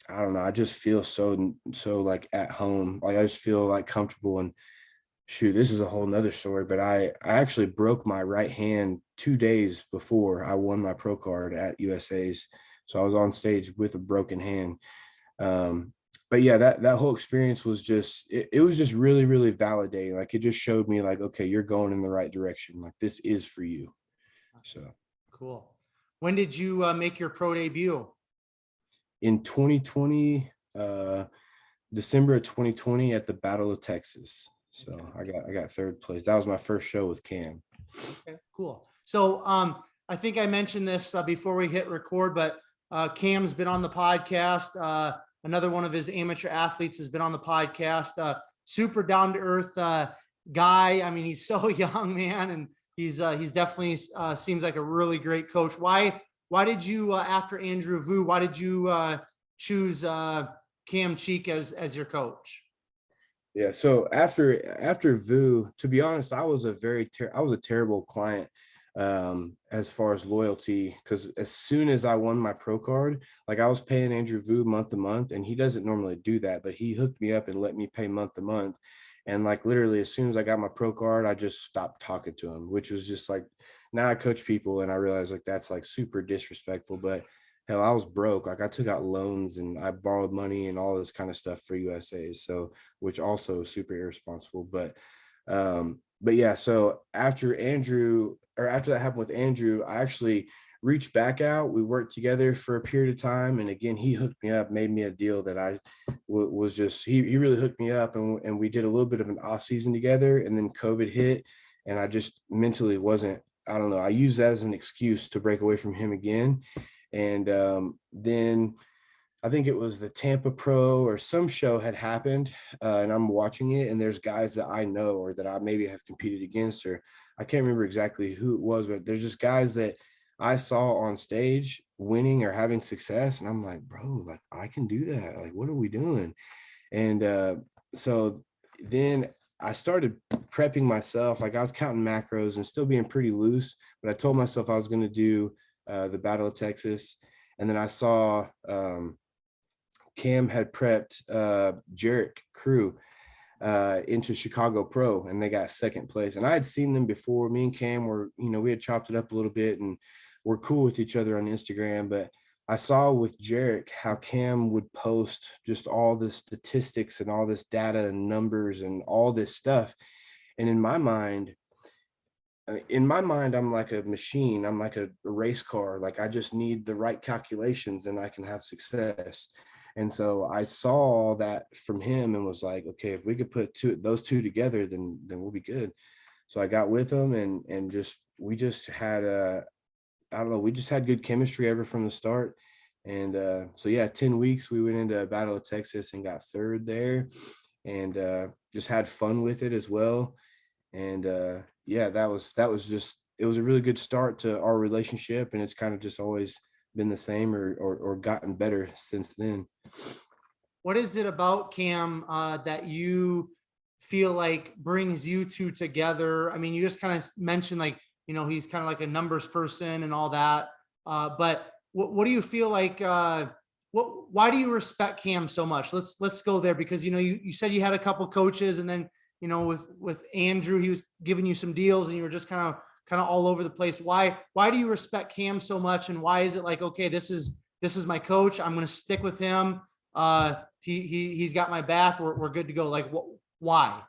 I don't know, I just feel so like at home. Like I just feel like comfortable. And shoot, this is a whole nother story, but I actually broke my right hand 2 days before I won my pro card at USA's. So I was on stage with a broken hand. But yeah, that whole experience was just, it was just really, really validating. Like it just showed me like, okay, you're going in the right direction. Like this is for you. So cool. When did you make your pro debut? In 2020, December of 2020 at the Battle of Texas. So okay. I got third place. That was my first show with Cam. Okay, cool. So I think I mentioned this before we hit record, but Cam's been on the podcast. Another one of his amateur athletes has been on the podcast. Super down to earth guy. I mean, he's so young, man, and he's definitely seems like a really great coach. Why did you after Andrew Vu? Why did you choose Cam Cheek as your coach? Yeah, so after Vu, to be honest, I was a terrible client as far as loyalty, because as soon as I won my pro card, like I was paying Andrew Vu month to month, and he doesn't normally do that, but he hooked me up and let me pay month to month. And like literally as soon as I got my pro card, I just stopped talking to him, which was just like, now I coach people and I realize like that's like super disrespectful. But hell, I was broke. Like I took out loans and I borrowed money and all this kind of stuff for USA. So, which also is super irresponsible. But yeah, so after that happened with Andrew, I actually reached back out. We worked together for a period of time. And again, he hooked me up, made me a deal that I was just, he really hooked me up, and we did a little bit of an off season together, and then COVID hit and I just mentally wasn't, I don't know, I used that as an excuse to break away from him again. And then I think it was the Tampa Pro or some show had happened, and I'm watching it, and there's guys that I know or that I maybe have competed against, or I can't remember exactly who it was, but there's just guys that I saw on stage winning or having success. And I'm like, bro, like I can do that. Like, what are we doing? And so then I started prepping myself. Like I was counting macros and still being pretty loose, but I told myself I was going to do the Battle of Texas. And then I saw Cam had prepped Jarek Crew into Chicago Pro, and they got second place. And I had seen them before. Me and Cam were, we had chopped it up a little bit and we're cool with each other on Instagram. But I saw with Jarek how Cam would post just all the statistics and all this data and numbers and all this stuff. And in my mind, I'm like a machine. I'm like a race car. Like I just need the right calculations and I can have success. And so I saw that from him and was like, okay, if we could put those two together, then we'll be good. So I got with him and we just had I don't know, we just had good chemistry ever from the start. And so yeah, 10 weeks we went into Battle of Texas and got third there, and just had fun with it as well. And yeah, that was just, it was a really good start to our relationship, and it's kind of just always been the same or gotten better since then. What is it about Cam that you feel like brings you two together? I mean, you just kind of mentioned like, he's kind of like a numbers person and all that. But what do you feel like, why do you respect Cam so much? Let's go there, because, you said you had a couple coaches, and then, with Andrew, he was giving you some deals and you were just kind of all over the place. Why do you respect Cam so much? And why is it like, okay, this is my coach, I'm going to stick with him. He's got my back. We're good to go. Like, why?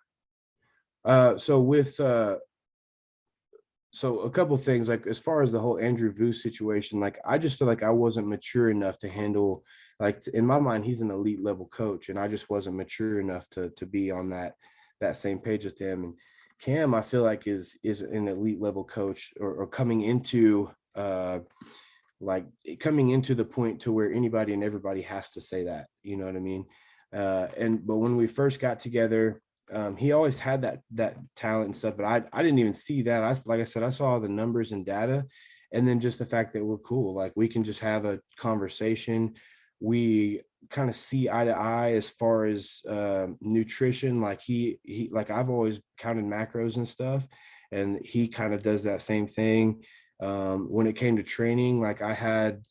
So a couple things, like as far as the whole Andrew Vu situation, like I just feel like I wasn't mature enough to handle, like in my mind, he's an elite level coach, and I just wasn't mature enough to be on that same page with him. And Cam, I feel like is an elite level coach, or coming into coming into the point to where anybody and everybody has to say that, you know what I mean? But when we first got together, he always had that talent and stuff, but I didn't even see that. Like I said, I saw the numbers and data, and then just the fact that we're cool. Like we can just have a conversation. We kind of see eye to eye as far as nutrition. Like he like I've always counted macros and stuff, and he kind of does that same thing. When it came to training, like I had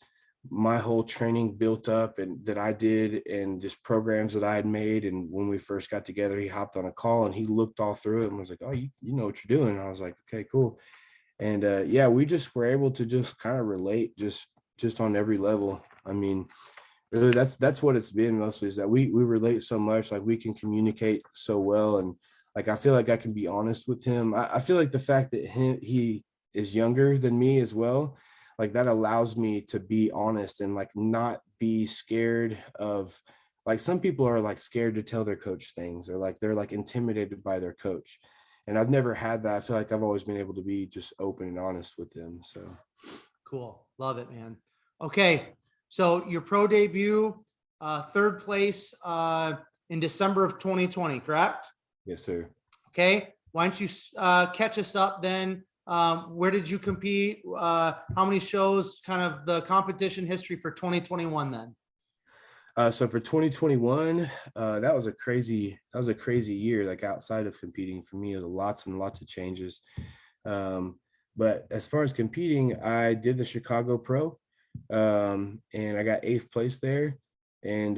my whole training built up and that I did, and just programs that I had made. And when we first got together, he hopped on a call and he looked all through it and was like, oh, you know what you're doing. And I was like, okay, cool. And yeah, we just were able to just kind of relate just on every level. I mean, really that's what it's been mostly, is that we relate so much. Like we can communicate so well. And like, I feel like I can be honest with him. I feel like the fact that he is younger than me as well, like that allows me to be honest and like not be scared of, like some people are like scared to tell their coach things, or like they're like intimidated by their coach. And I've never had that. I feel like I've always been able to be just open and honest with them. So Cool. Love it, man. Okay. So your pro debut, third place in December of 2020, correct? yes, sir. Okay. Why don't you catch us up then? Where did you compete? How many shows, kind of the competition history for 2021 then? So for 2021, that was a crazy year. Like outside of competing, for me, it was lots and lots of changes. But as far as competing, I did the Chicago Pro, and I got 8th place there. And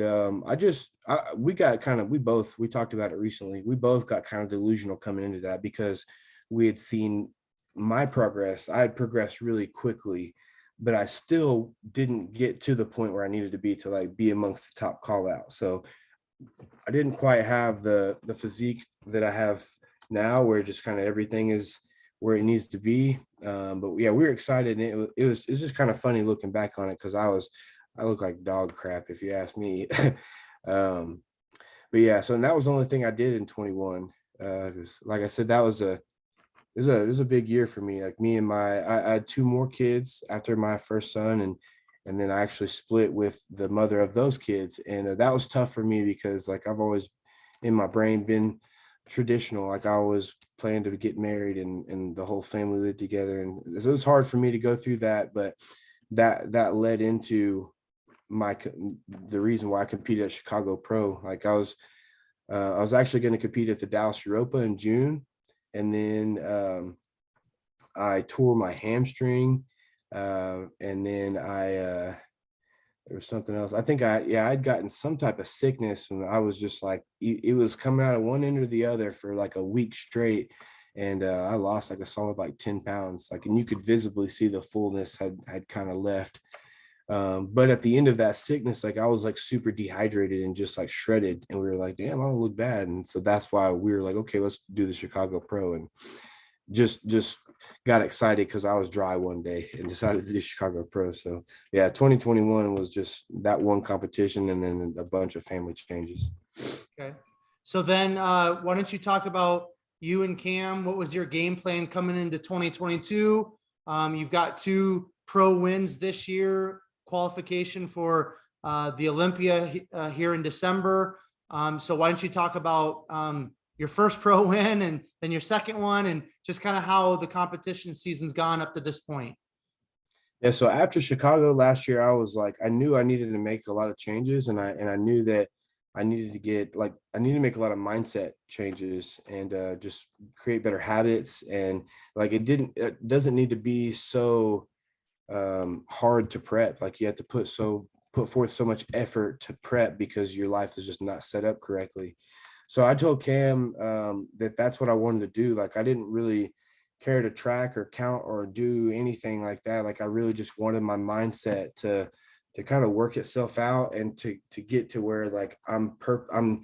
we talked about it recently. We both got kind of delusional coming into that, because we had seen my progress. I had progressed really quickly, but I still didn't get to the point where I needed to be to like be amongst the top call out. So I didn't quite have the physique that I have now, where just kind of everything is where it needs to be. But yeah, we were excited, and it's just kind of funny looking back on it, because I look like dog crap if you ask me. But yeah, so that was the only thing I did in 21. 'Cause like I said, it was a big year for me. Like I had 2 more kids after my first son, and then I actually split with the mother of those kids. And that was tough for me, because like I've always in my brain been traditional. Like I always planned to get married and the whole family lived together. And it was hard for me to go through that, but that led into the reason why I competed at Chicago Pro. Like I was actually going to compete at the Dallas Europa in June, and then I tore my hamstring, and then there was something else. I think I'd gotten some type of sickness, and I was just like, it was coming out of one end or the other for like a week straight. And I lost like a solid like 10 pounds, like, and you could visibly see the fullness had kind of left. But at the end of that sickness, like I was like super dehydrated and just like shredded, and we were like, damn, I don't look bad. And so that's why we were like, okay, let's do the Chicago Pro. And just got excited because I was dry one day and decided to do Chicago Pro. So yeah, 2021 was just that one competition and then a bunch of family changes. Okay. So then why don't you talk about you and Cam? What was your game plan coming into 2022? You've got 2 pro wins this year, qualification for the Olympia here in December. So why don't you talk about your first pro win and then your second one, and just kind of how the competition season's gone up to this point? Yeah, so after Chicago last year, I was like, I knew I needed to make a lot of changes, and I knew that I needed to make a lot of mindset changes and just create better habits. And like it doesn't need to be so hard to prep. Like you have to put forth so much effort to prep because your life is just not set up correctly. So I told Cam that that's what I wanted to do. Like I didn't really care to track or count or do anything like that. Like I really just wanted my mindset to kind of work itself out and to get to where like I'm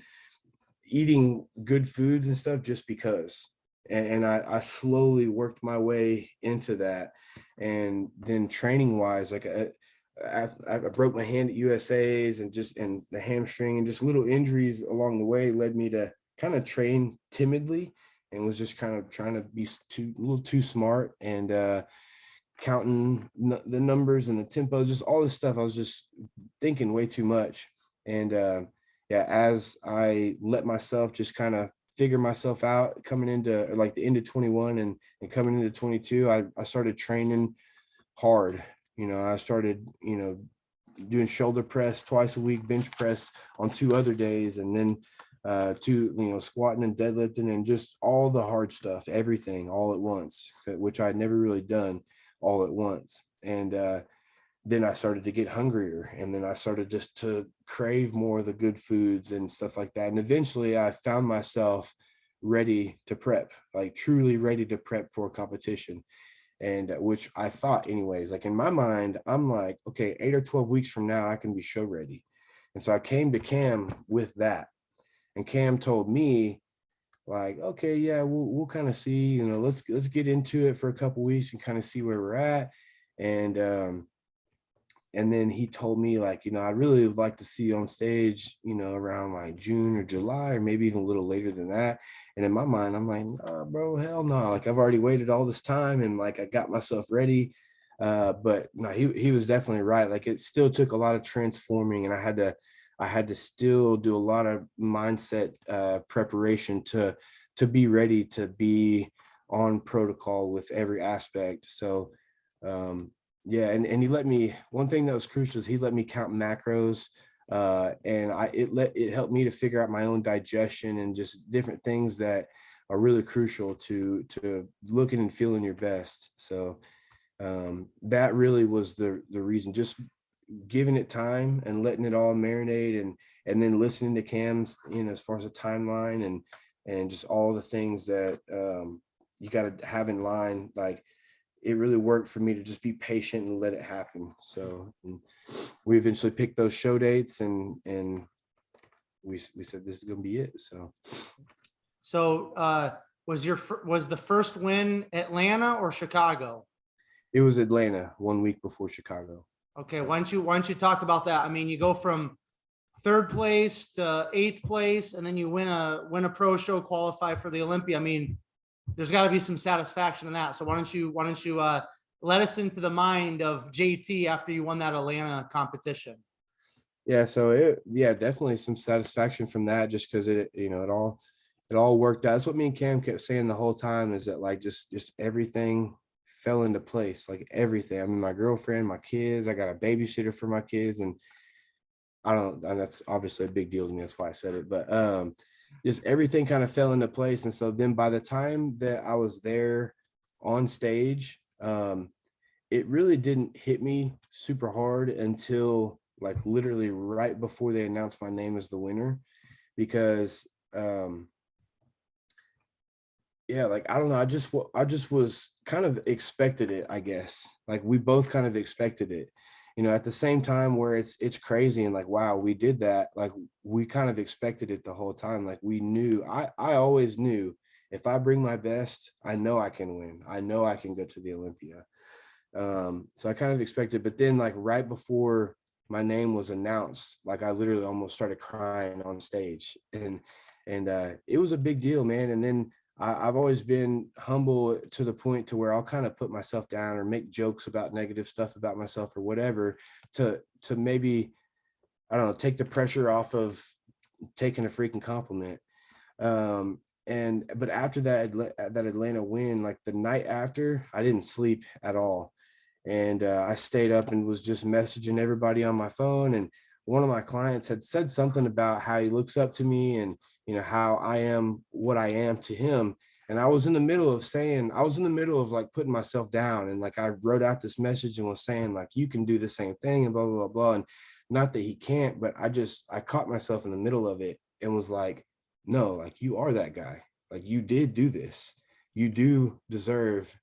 eating good foods and stuff just because. And I slowly worked my way into that. And then training wise, like I broke my hand at USA's and the hamstring and just little injuries along the way led me to kind of train timidly and was just kind of trying to be a little too smart and counting the numbers and the tempo, just all this stuff. I was just thinking way too much. And yeah, as I let myself just kind of figure myself out coming into like the end of 21 and coming into 22, I started training hard. I started, doing shoulder press twice a week, bench press on 2 other days, and then squatting and deadlifting and just all the hard stuff, everything all at once, which I'd never really done all at once. And then I started to get hungrier, and then I started just to crave more of the good foods and stuff like that. And eventually I found myself ready to prep, like truly ready to prep for a competition. And which I thought anyways, like in my mind, I'm like, okay, 8 or 12 weeks from now, I can be show ready. And so I came to Cam with that. And Cam told me like, okay, yeah, we'll kind of see, let's get into it for a couple weeks and kind of see where we're at. And then he told me like, I'd really like to see you on stage, around like June or July, or maybe even a little later than that. And in my mind, I'm like, nah, bro, hell no. Like I've already waited all this time and like I got myself ready. But no, he was definitely right. Like it still took a lot of transforming, and I had to still do a lot of mindset preparation to be ready to be on protocol with every aspect. So yeah, and he let me, one thing that was crucial is he let me count macros, and it helped me to figure out my own digestion and just different things that are really crucial to looking and feeling your best. So that really was the reason, just giving it time and letting it all marinate, and then listening to Cam's, as far as a timeline and just all the things that you got to have in line. Like it really worked for me to just be patient and let it happen. So we eventually picked those show dates, and we said this is gonna be it. So was the first win Atlanta or Chicago? It was Atlanta 1 week before Chicago. Okay, So. why don't you talk about that? I mean, you go from 3rd place to 8th place, and then you win a pro show, qualify for the Olympia. I mean, there's got to be some satisfaction in that. So why don't you let us into the mind of JT after you won that Atlanta competition? Yeah, so definitely some satisfaction from that, just because it all worked out. That's what me and Cam kept saying the whole time, is that like just everything fell into place, like everything. I mean, my girlfriend, my kids, I got a babysitter for my kids, and and that's obviously a big deal to me. That's why I said it, but just everything kind of fell into place. And so then by the time that I was there on stage, it really didn't hit me super hard until like literally right before they announced my name as the winner, because yeah, like I don't know, I just was kind of expected it, I guess. Like we both kind of expected it, at the same time, where it's crazy and like, wow, we did that. Like we kind of expected it the whole time. Like we knew, I always knew, if I bring my best, I know I can win. I know I can go to the Olympia. So I kind of expected, but then like right before my name was announced, like I literally almost started crying on stage, and it was a big deal, man. And then I've always been humble to the point to where I'll kind of put myself down or make jokes about negative stuff about myself or whatever, to maybe, I don't know, take the pressure off of taking a freaking compliment. But after that Atlanta win, like the night after, I didn't sleep at all. And I stayed up and was just messaging everybody on my phone. And one of my clients had said something about how he looks up to me, and how I am what I am to him. And I was in the middle of like putting myself down, and like I wrote out this message and was saying like, you can do the same thing and blah blah blah blah. And not that he can't, but I caught myself in the middle of it and was like, no, like you are that guy. Like you did do this. You do deserve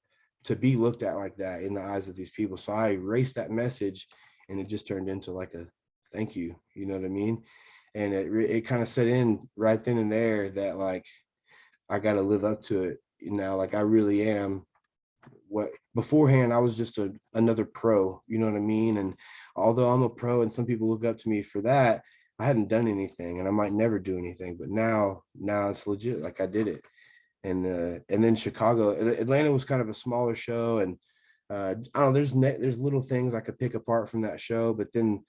to be looked at like that in the eyes of these people. So I erased that message, and it just turned into like a thank you. You know what I mean? And it kind of set in right then and there that like, I got to live up to it. Like I really am what beforehand I was just another pro, you know what I mean? And although I'm a pro and some people look up to me for that, I hadn't done anything, and I might never do anything, but now it's legit. Like I did it. And then Chicago, Atlanta was kind of a smaller show, and I don't know, there's little things I could pick apart from that show, but then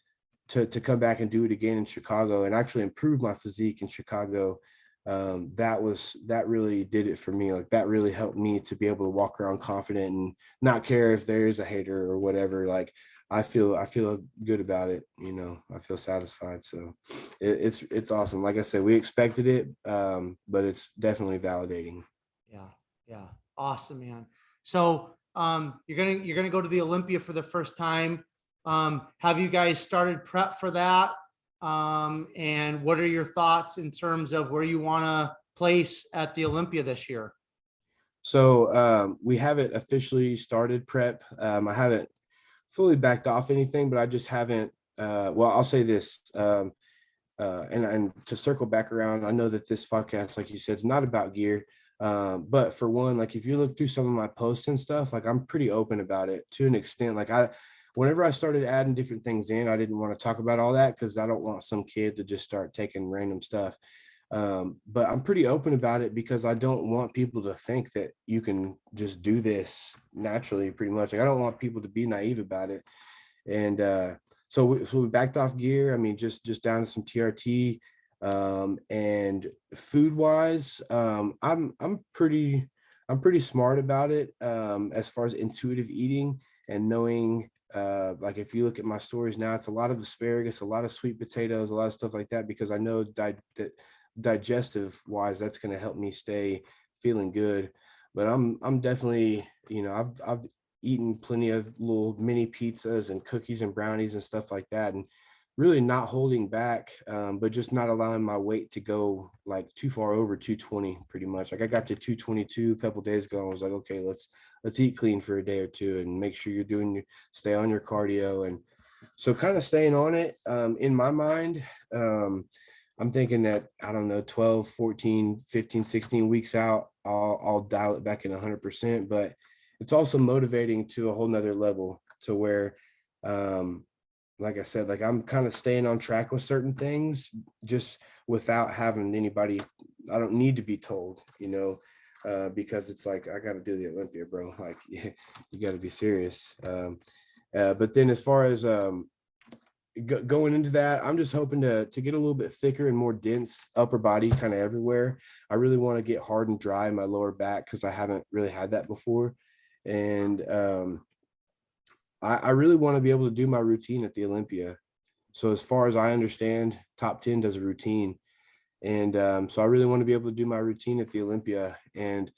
to come back and do it again in Chicago and actually improve my physique in Chicago, that really did it for me. Like that really helped me to be able to walk around confident and not care if there is a hater or whatever. Like I feel good about it. I feel satisfied. So it's awesome. Like I said, we expected it, but it's definitely validating. Yeah. Yeah. Awesome, man. So you're gonna go to the Olympia for the first time. Have you guys started prep for that? And what are your thoughts in terms of where you want to place at the Olympia this year? So we haven't officially started prep. I haven't fully backed off anything, but I just haven't. Well, I'll say this. And to circle back around, I know that this podcast, like you said, is not about gear. But for one, like if you look through some of my posts and stuff, like I'm pretty open about it to an extent. Like whenever I started adding different things in, I didn't want to talk about all that because I don't want some kid to just start taking random stuff. But I'm pretty open about it because I don't want people to think that you can just do this naturally, pretty much. Like I don't want people to be naive about it. And so we backed off gear. I mean, just down to some TRT. And food wise, I'm pretty smart about it, as far as intuitive eating and knowing, like if you look at my stories now, it's a lot of asparagus, a lot of sweet potatoes, a lot of stuff like that, because I know that digestive wise, that's going to help me stay feeling good. But I'm definitely, I've eaten plenty of little mini pizzas and cookies and brownies and stuff like that, and really not holding back, but just not allowing my weight to go like too far over 220, pretty much. Like I got to 222 a couple days ago. And I was like, okay, let's eat clean for a day or two and make sure stay on your cardio. And so kind of staying on it, in my mind, I'm thinking that, I don't know, 12, 14, 15, 16 weeks out, I'll dial it back in 100%, but it's also motivating to a whole nother level to where, like I said, like I'm kind of staying on track with certain things just without having anybody. I don't need to be told, because it's like, I got to do the Olympia, bro. Like you got to be serious. But then as far as going into that, I'm just hoping to get a little bit thicker and more dense upper body kind of everywhere. I really want to get hard and dry in my lower back because I haven't really had that before. And I really want to be able to do my routine at the Olympia. So as far as I understand, top 10 does a routine. And so I really want to be able to do my routine at the Olympia. And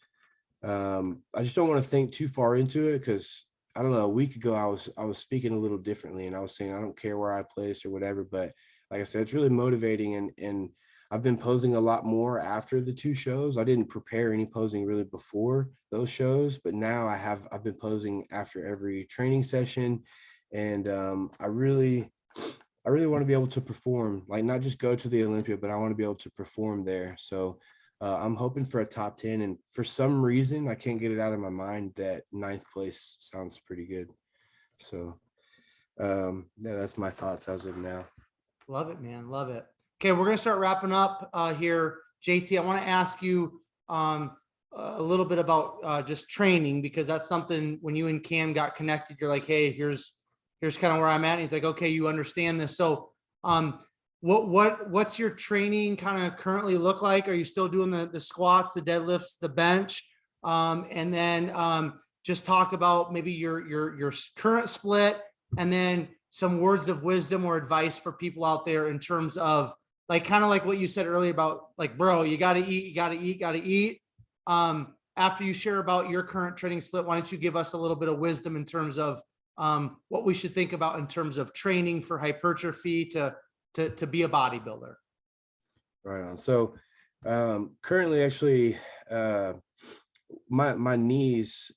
I just don't want to think too far into it, because I don't know, a week ago I was speaking a little differently, and I was saying I don't care where I place or whatever. But like I said, it's really motivating, and I've been posing a lot more after the 2 shows. I didn't prepare any posing really before those shows, but now I've been posing after every training session. And I really want to be able to perform, like not just go to the Olympia, but I want to be able to perform there. So I'm hoping for a top 10, and for some reason, I can't get it out of my mind that 9th place sounds pretty good. So yeah, that's my thoughts as of now. Love it, man. Love it. Okay, we're gonna start wrapping up here, JT. I want to ask you a little bit about just training, because that's something when you and Cam got connected, you're like, hey, here's kind of where I'm at. And he's like, okay, you understand this. So what's your training kind of currently look like? Are you still doing the squats, the deadlifts, the bench? And then just talk about maybe your current split, and then some words of wisdom or advice for people out there in terms of like, kind of like what you said earlier about like, bro, you got to eat, you got to eat, got to eat. After you share about your current training split, why don't you give us a little bit of wisdom in terms of what we should think about in terms of training for hypertrophy to be a bodybuilder? Right on. So currently, actually, my knees.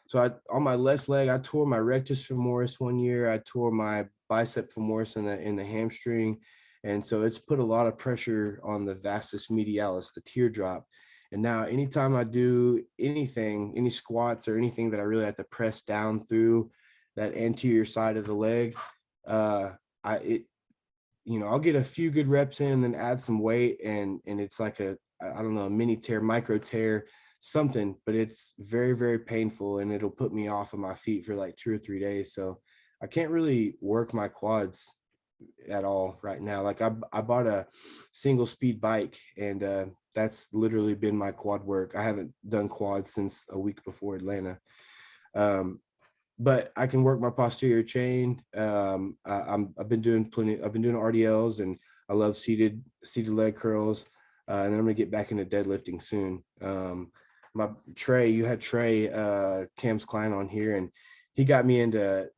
So on my left leg, I tore my rectus femoris one year. I tore my bicep femoris in the hamstring, and so it's put a lot of pressure on the vastus medialis, the teardrop. And now anytime I do anything, any squats or anything that I really have to press down through that anterior side of the leg, I'll get a few good reps in and then add some weight, and it's like I don't know, a mini tear, micro tear, something, but it's very, very painful, and it'll put me off of my feet for like 2 or 3 days. So I can't really work my quads at all right now. Like I bought a single speed bike, and that's literally been my quad work. I haven't done quads since a week before Atlanta. But I can work my posterior chain. I've been doing RDLs, and I love seated leg curls. And then I'm gonna get back into deadlifting soon. You had Trey, Cam's client on here, and he got me into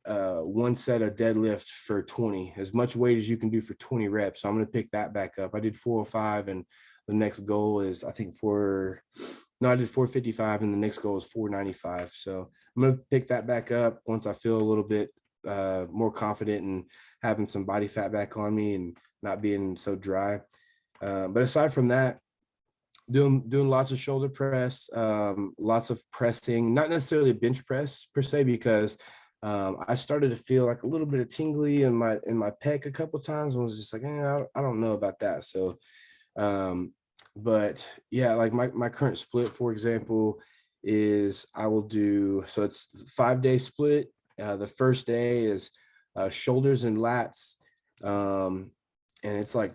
one set of deadlift for 20, as much weight as you can do for 20 reps. So I'm going to pick that back up. I did 405, and the next goal is, I did 455, and the next goal is 495. So I'm going to pick that back up once I feel a little bit more confident and having some body fat back on me and not being so dry. But aside from that, doing lots of shoulder press, lots of pressing, not necessarily a bench press per se, because I started to feel like a little bit of tingly in my pec a couple of times, and was just like, I don't know about that. So but yeah, like my current split, for example, is I will do, so it's 5-day split. The first day is shoulders and lats. And it's like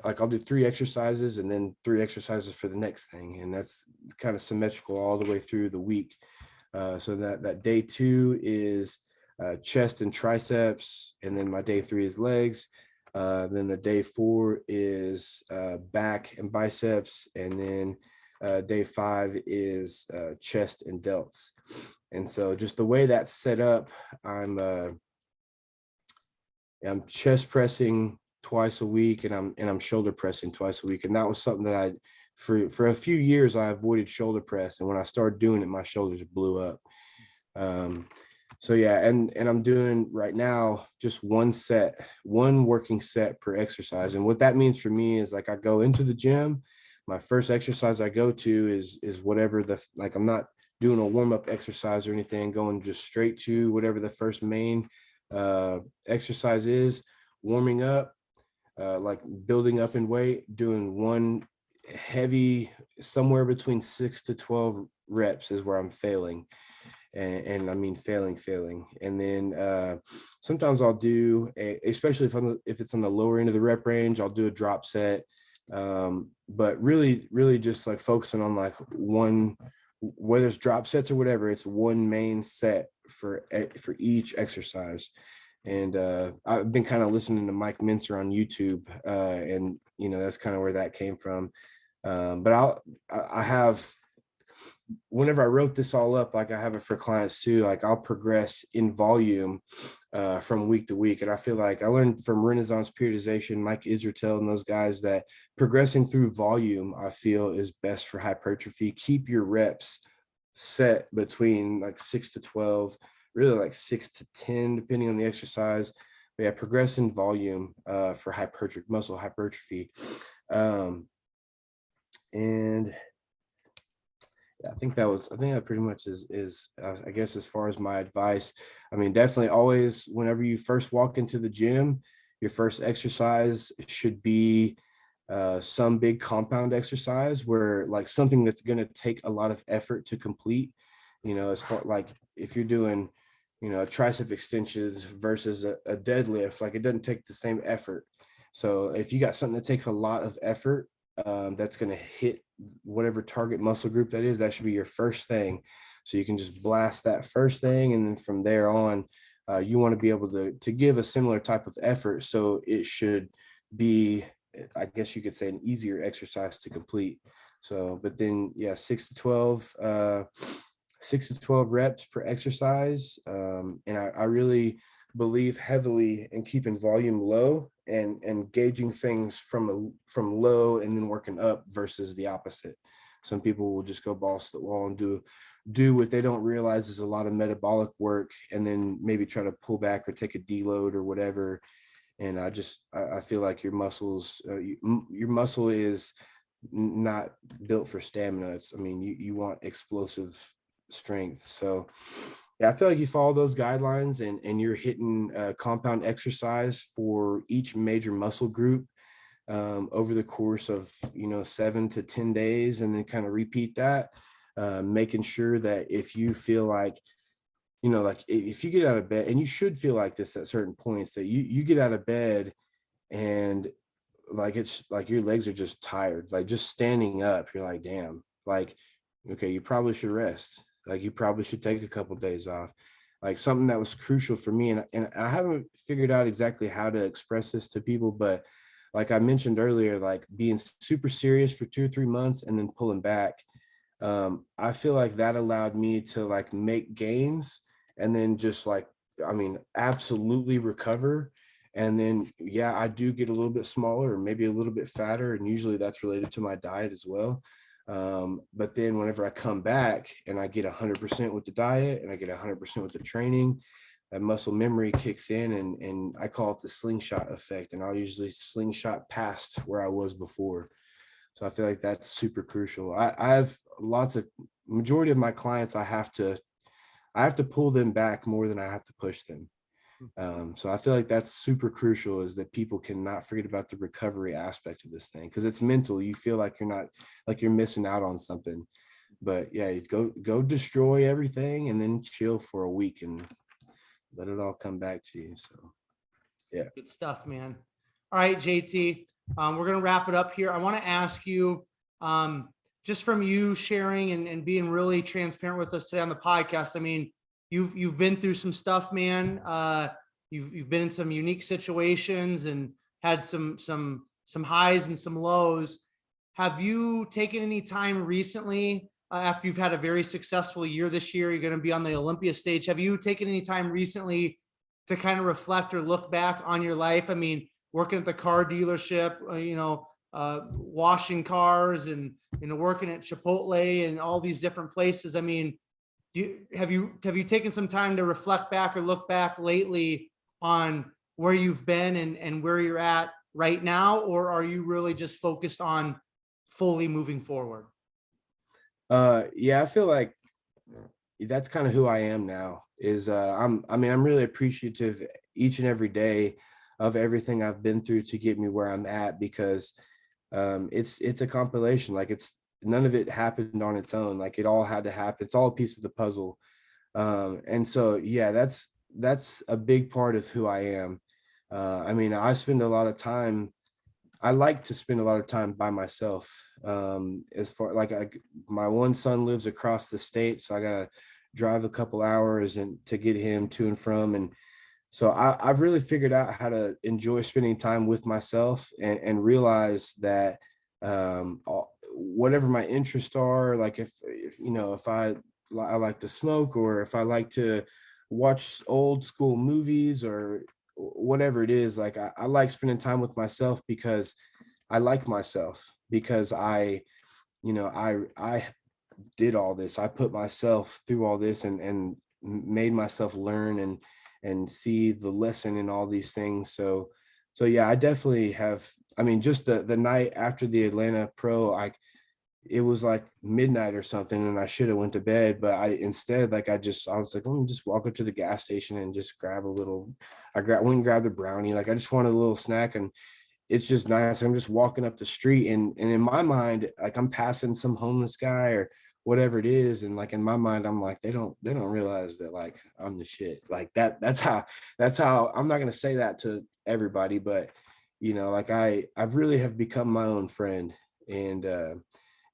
I'll do 3 exercises and then 3 exercises for the next thing. And that's kind of symmetrical all the way through the week. So that day 2 is chest and triceps. And then my day 3 is legs. Then the day 4 is back and biceps. And then day 5 is chest and delts. And so just the way that's set up, I'm chest pressing twice a week, and I'm shoulder pressing twice a week. And that was something that for a few years I avoided shoulder press, and when I started doing it, my shoulders blew up. So yeah, and I'm doing right now just one working set per exercise. And what that means for me is, like, I go into the gym, my first exercise I go to is whatever I'm not doing a warm-up exercise or anything, going just straight to whatever the first main exercise is, warming up, like building up in weight, doing one heavy, somewhere between 6 to 12 reps is where I'm failing. And I mean failing. And then sometimes I'll do especially if it's on the lower end of the rep range, I'll do a drop set. But really just like focusing on like one whether it's drop sets or whatever, it's one main set for each exercise. And I've been kind of listening to Mike Mincer on YouTube, and that's kind of where that came from. But I have, whenever I wrote this all up, like I have it for clients too, like I'll progress in volume from week to week. And I feel like I learned from Renaissance Periodization, Mike Israetel and those guys, that progressing through volume, I feel, is best for hypertrophy. Keep your reps set between like 6 to 12, really like 6 to 10, depending on the exercise. But yeah, progress in volume for hypertrophy, muscle hypertrophy. And I think that pretty much is I guess, as far as my advice. I mean, definitely always, whenever you first walk into the gym, your first exercise should be some big compound exercise, where like something that's going to take a lot of effort to complete, as far like if you're doing, tricep extensions versus a deadlift, like it doesn't take the same effort. So if you got something that takes a lot of effort, that's going to hit whatever target muscle group that is, that should be your first thing. So you can just blast that first thing. And then from there on, you want to be able to give a similar type of effort. So it should be, I guess you could say, an easier exercise to complete. So, but then, yeah, 6 to 12 reps per exercise. And I really believe heavily in keeping volume low and gauging things from low and then working up versus the opposite. Some people will just go balls to the wall and do what they don't realize is a lot of metabolic work, and then maybe try to pull back or take a deload or whatever. And I feel like your muscles, your muscle is not built for stamina. You want explosive strength. So yeah, I feel like you follow those guidelines and you're hitting compound exercise for each major muscle group over the course of 7 to 10 days, and then kind of repeat that, making sure that if you feel like, like if you get out of bed, and you should feel like this at certain points, that you get out of bed and like it's like your legs are just tired, like just standing up, you're like, damn, like, okay, you probably should rest. Like you probably should take a couple of days off. Like something that was crucial for me, and I haven't figured out exactly how to express this to people, but like I mentioned earlier, like being super serious for 2 or 3 months and then pulling back. I feel like that allowed me to like make gains and then just like, absolutely recover. And then, yeah, I do get a little bit smaller or maybe a little bit fatter. And usually that's related to my diet as well. But then whenever I come back and I get 100% with the diet and I get 100% with the training, that muscle memory kicks in, and I call it the slingshot effect. And I'll usually slingshot past where I was before. So I feel like that's super crucial. I have majority of my clients, I have to pull them back more than I have to push them. So I feel like that's super crucial, is that people cannot forget about the recovery aspect of this thing, because it's mental. You feel like you're missing out on something, but yeah, you go destroy everything and then chill for a week and let it all come back to you. So yeah, good stuff, man. All right, JT, we're gonna wrap it up here. I want to ask you, just from you sharing and being really transparent with us today on the podcast. I mean, you've been through some stuff, man. You've been in some unique situations and had some highs and some lows. Have you taken any time recently, after you've had a very successful year this year? You're going to be on the Olympia stage. Have you taken any time recently to kind of reflect or look back on your life? I mean, working at the car dealership, washing cars, and working at Chipotle and all these different places. I mean, have you taken some time to reflect back or look back lately on where you've been and where you're at right now, or are you really just focused on fully moving forward? Yeah, I feel like that's kind of who I am now. Is I'm really appreciative each and every day of everything I've been through to get me where I'm at, because it's a compilation. Like none of it happened on its own. Like it all had to happen. It's all a piece of the puzzle. And so, yeah, that's a big part of who I am. I spend a lot of time I like to spend a lot of time by myself. As far like my one son lives across the state, so I gotta drive a couple hours and to get him to and from. And so I've really figured out how to enjoy spending time with myself and realize that whatever my interests are, like if you know, if I like to smoke, or if I like to watch old school movies, or whatever it is, like I like spending time with myself because I like myself, because you know, I did all this. I put myself through all this and made myself learn and see the lesson in all these things. So yeah, I definitely have. I mean, just the night after the Atlanta Pro, it was like midnight or something, and I should have went to bed, but I instead, like, I was like, let me just walk up to the gas station and just grab a little. Went and grabbed a brownie. Like, I just wanted a little snack, and it's just nice. I'm just walking up the street, and in my mind, like, I'm passing some homeless guy or whatever it is, and like in my mind, I'm like, they don't realize that, like, I'm the shit. Like that's how I'm not gonna say that to everybody, but you know, like I've really have become my own friend. And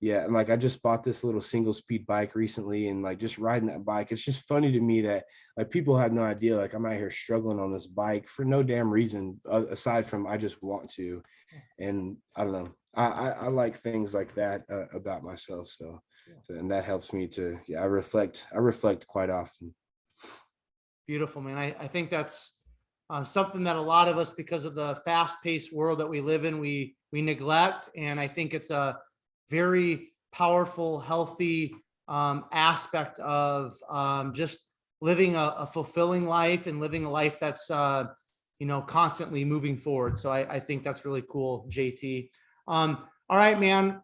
yeah, and like I just bought this little single speed bike recently, and like just riding that bike, it's just funny to me that like people have no idea, like I'm out here struggling on this bike for no damn reason, aside from I just want to. And I don't know, I like things like that about myself. And that helps me to, yeah, I reflect quite often. Beautiful, man. I think that's something that a lot of us, because of the fast-paced world that we live in, we neglect. And I think it's a very powerful, healthy aspect of just living a fulfilling life and living a life that's constantly moving forward. So I think that's really cool, JT. All right, man.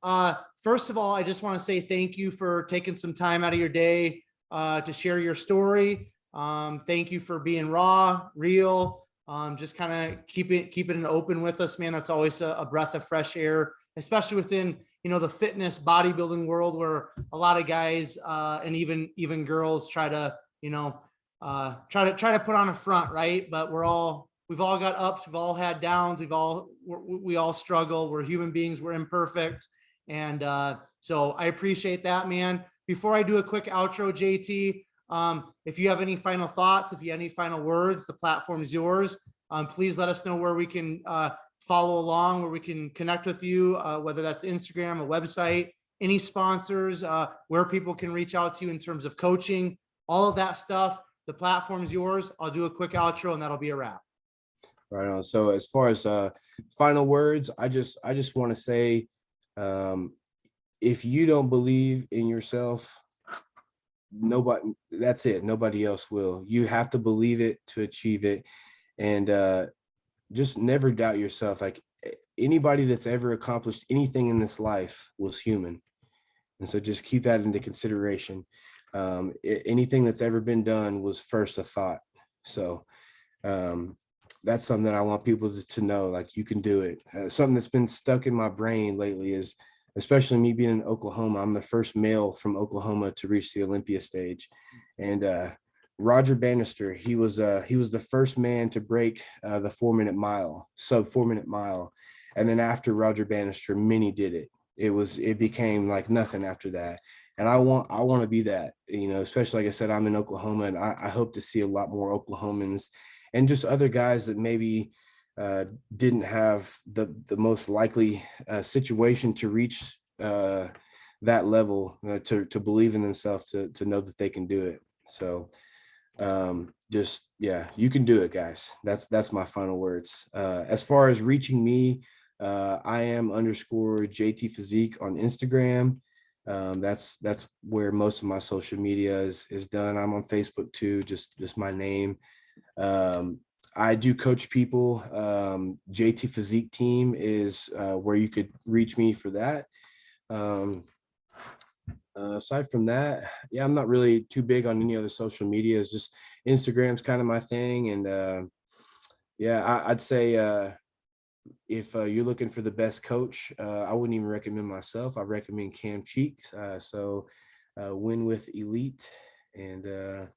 First of all, I just want to say thank you for taking some time out of your day to share your story. Thank you for being raw, real, just kind of keep it open with us, man. That's always a breath of fresh air, especially within, the fitness bodybuilding world, where a lot of guys, and even girls try to, try to put on a front, right? But we've all got ups, we've all had downs, we all struggle. We're human beings, we're imperfect. And, so I appreciate that, man. Before I do a quick outro, JT, if you have any final thoughts, if you have any final words, the platform is yours. Please let us know where we can follow along, where we can connect with you, whether that's Instagram, a website, any sponsors, where people can reach out to you in terms of coaching, all of that stuff. The platform is yours. I'll do a quick outro and that'll be a wrap. Right on. So as far as final words, I just want to say, if you don't believe in yourself, nobody, that's it, nobody else will. You have to believe it to achieve it. And just never doubt yourself. Like, anybody that's ever accomplished anything in this life was human, and so just keep that into consideration. Anything that's ever been done was first a thought. So that's something that I want people to know, like, you can do it. Something that's been stuck in my brain lately is, especially me being in Oklahoma, I'm the first male from Oklahoma to reach the Olympia stage. And Roger Bannister, he was the first man to break the 4-minute mile, sub 4-minute mile. And then after Roger Bannister, many did it. It became like nothing after that. And I want to be that, especially, like I said, I'm in Oklahoma, and I hope to see a lot more Oklahomans and just other guys that maybe didn't have the most likely situation to reach that level, to believe in themselves, to know that they can do it. So just, yeah, you can do it, guys. That's my final words. As far as reaching me, I am _JT Physique on Instagram. That's where most of my social media is done. I'm on Facebook too, just my name. I do coach people. JT Physique Team is where you could reach me for that. Aside from that, yeah, I'm not really too big on any other social media. It's just Instagram's kind of my thing. And yeah, I'd say if you're looking for the best coach, I wouldn't even recommend myself. I recommend Cam Cheeks. So Win with Elite. And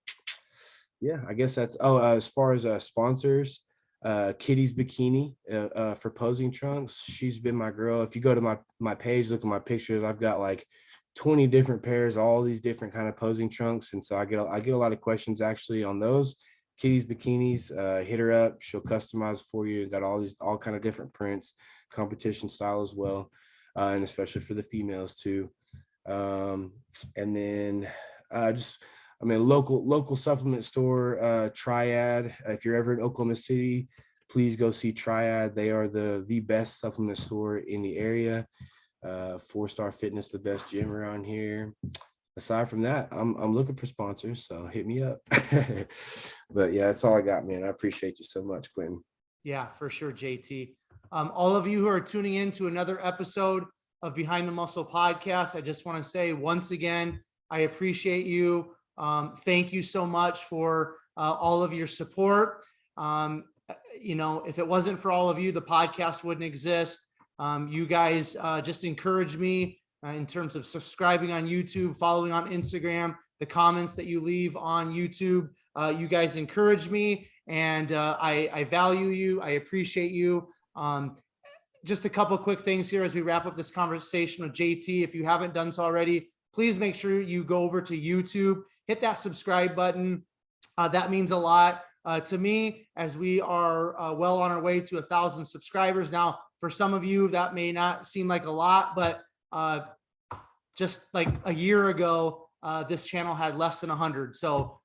yeah, I guess that's, as far as sponsors, Kitty's Bikini for posing trunks. She's been my girl. If you go to my page, look at my pictures, I've got like 20 different pairs, all these different kind of posing trunks. And so I get a lot of questions actually on those. Kitty's Bikinis, hit her up. She'll customize for you. Got all kind of different prints, competition style as well. And especially for the females too. And then local supplement store, Triad. If you're ever in Oklahoma City, please go see Triad. They are the best supplement store in the area. 4-Star Fitness, the best gym around here. Aside from that, I'm looking for sponsors, so hit me up. But yeah, that's all I got, man. I appreciate you so much, Quentin. Yeah, for sure, JT. All of you who are tuning in to another episode of Behind the Muscle podcast, I just want to say once again, I appreciate you. Thank you so much for all of your support. If it wasn't for all of you, the podcast wouldn't exist. You guys just encourage me in terms of subscribing on YouTube, following on Instagram, the comments that you leave on YouTube. You guys encourage me, and I value you. I appreciate you. Just a couple of quick things here as we wrap up this conversation with JT. If you haven't done so already, please make sure you go over to YouTube, hit that subscribe button. That means a lot to me, as we are well on our way to 1,000 subscribers. Now, for some of you, that may not seem like a lot, but just like a year ago, this channel had less than 100. So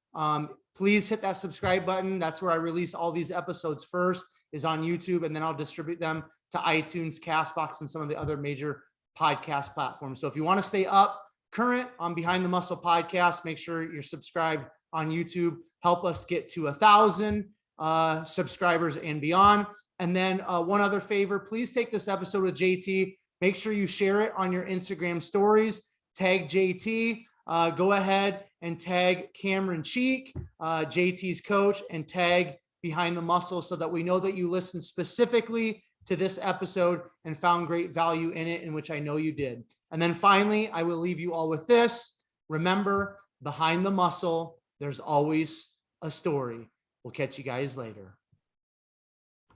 please hit that subscribe button. That's where I release all these episodes first, is on YouTube, and then I'll distribute them to iTunes, Castbox, and some of the other major podcast platforms. So if you want to stay up current on Behind the Muscle podcast, make sure you're subscribed on YouTube. Help us get to 1,000 subscribers and beyond. And then one other favor, please take this episode with JT. Make sure you share it on your Instagram stories. Tag JT. Go ahead and tag Cameron Cheek, JT's coach, and tag Behind the Muscle, so that we know that you listened specifically to this episode and found great value in it, in which I know you did. And then finally, I will leave you all with this. Remember, behind the muscle, there's always a story. We'll catch you guys later.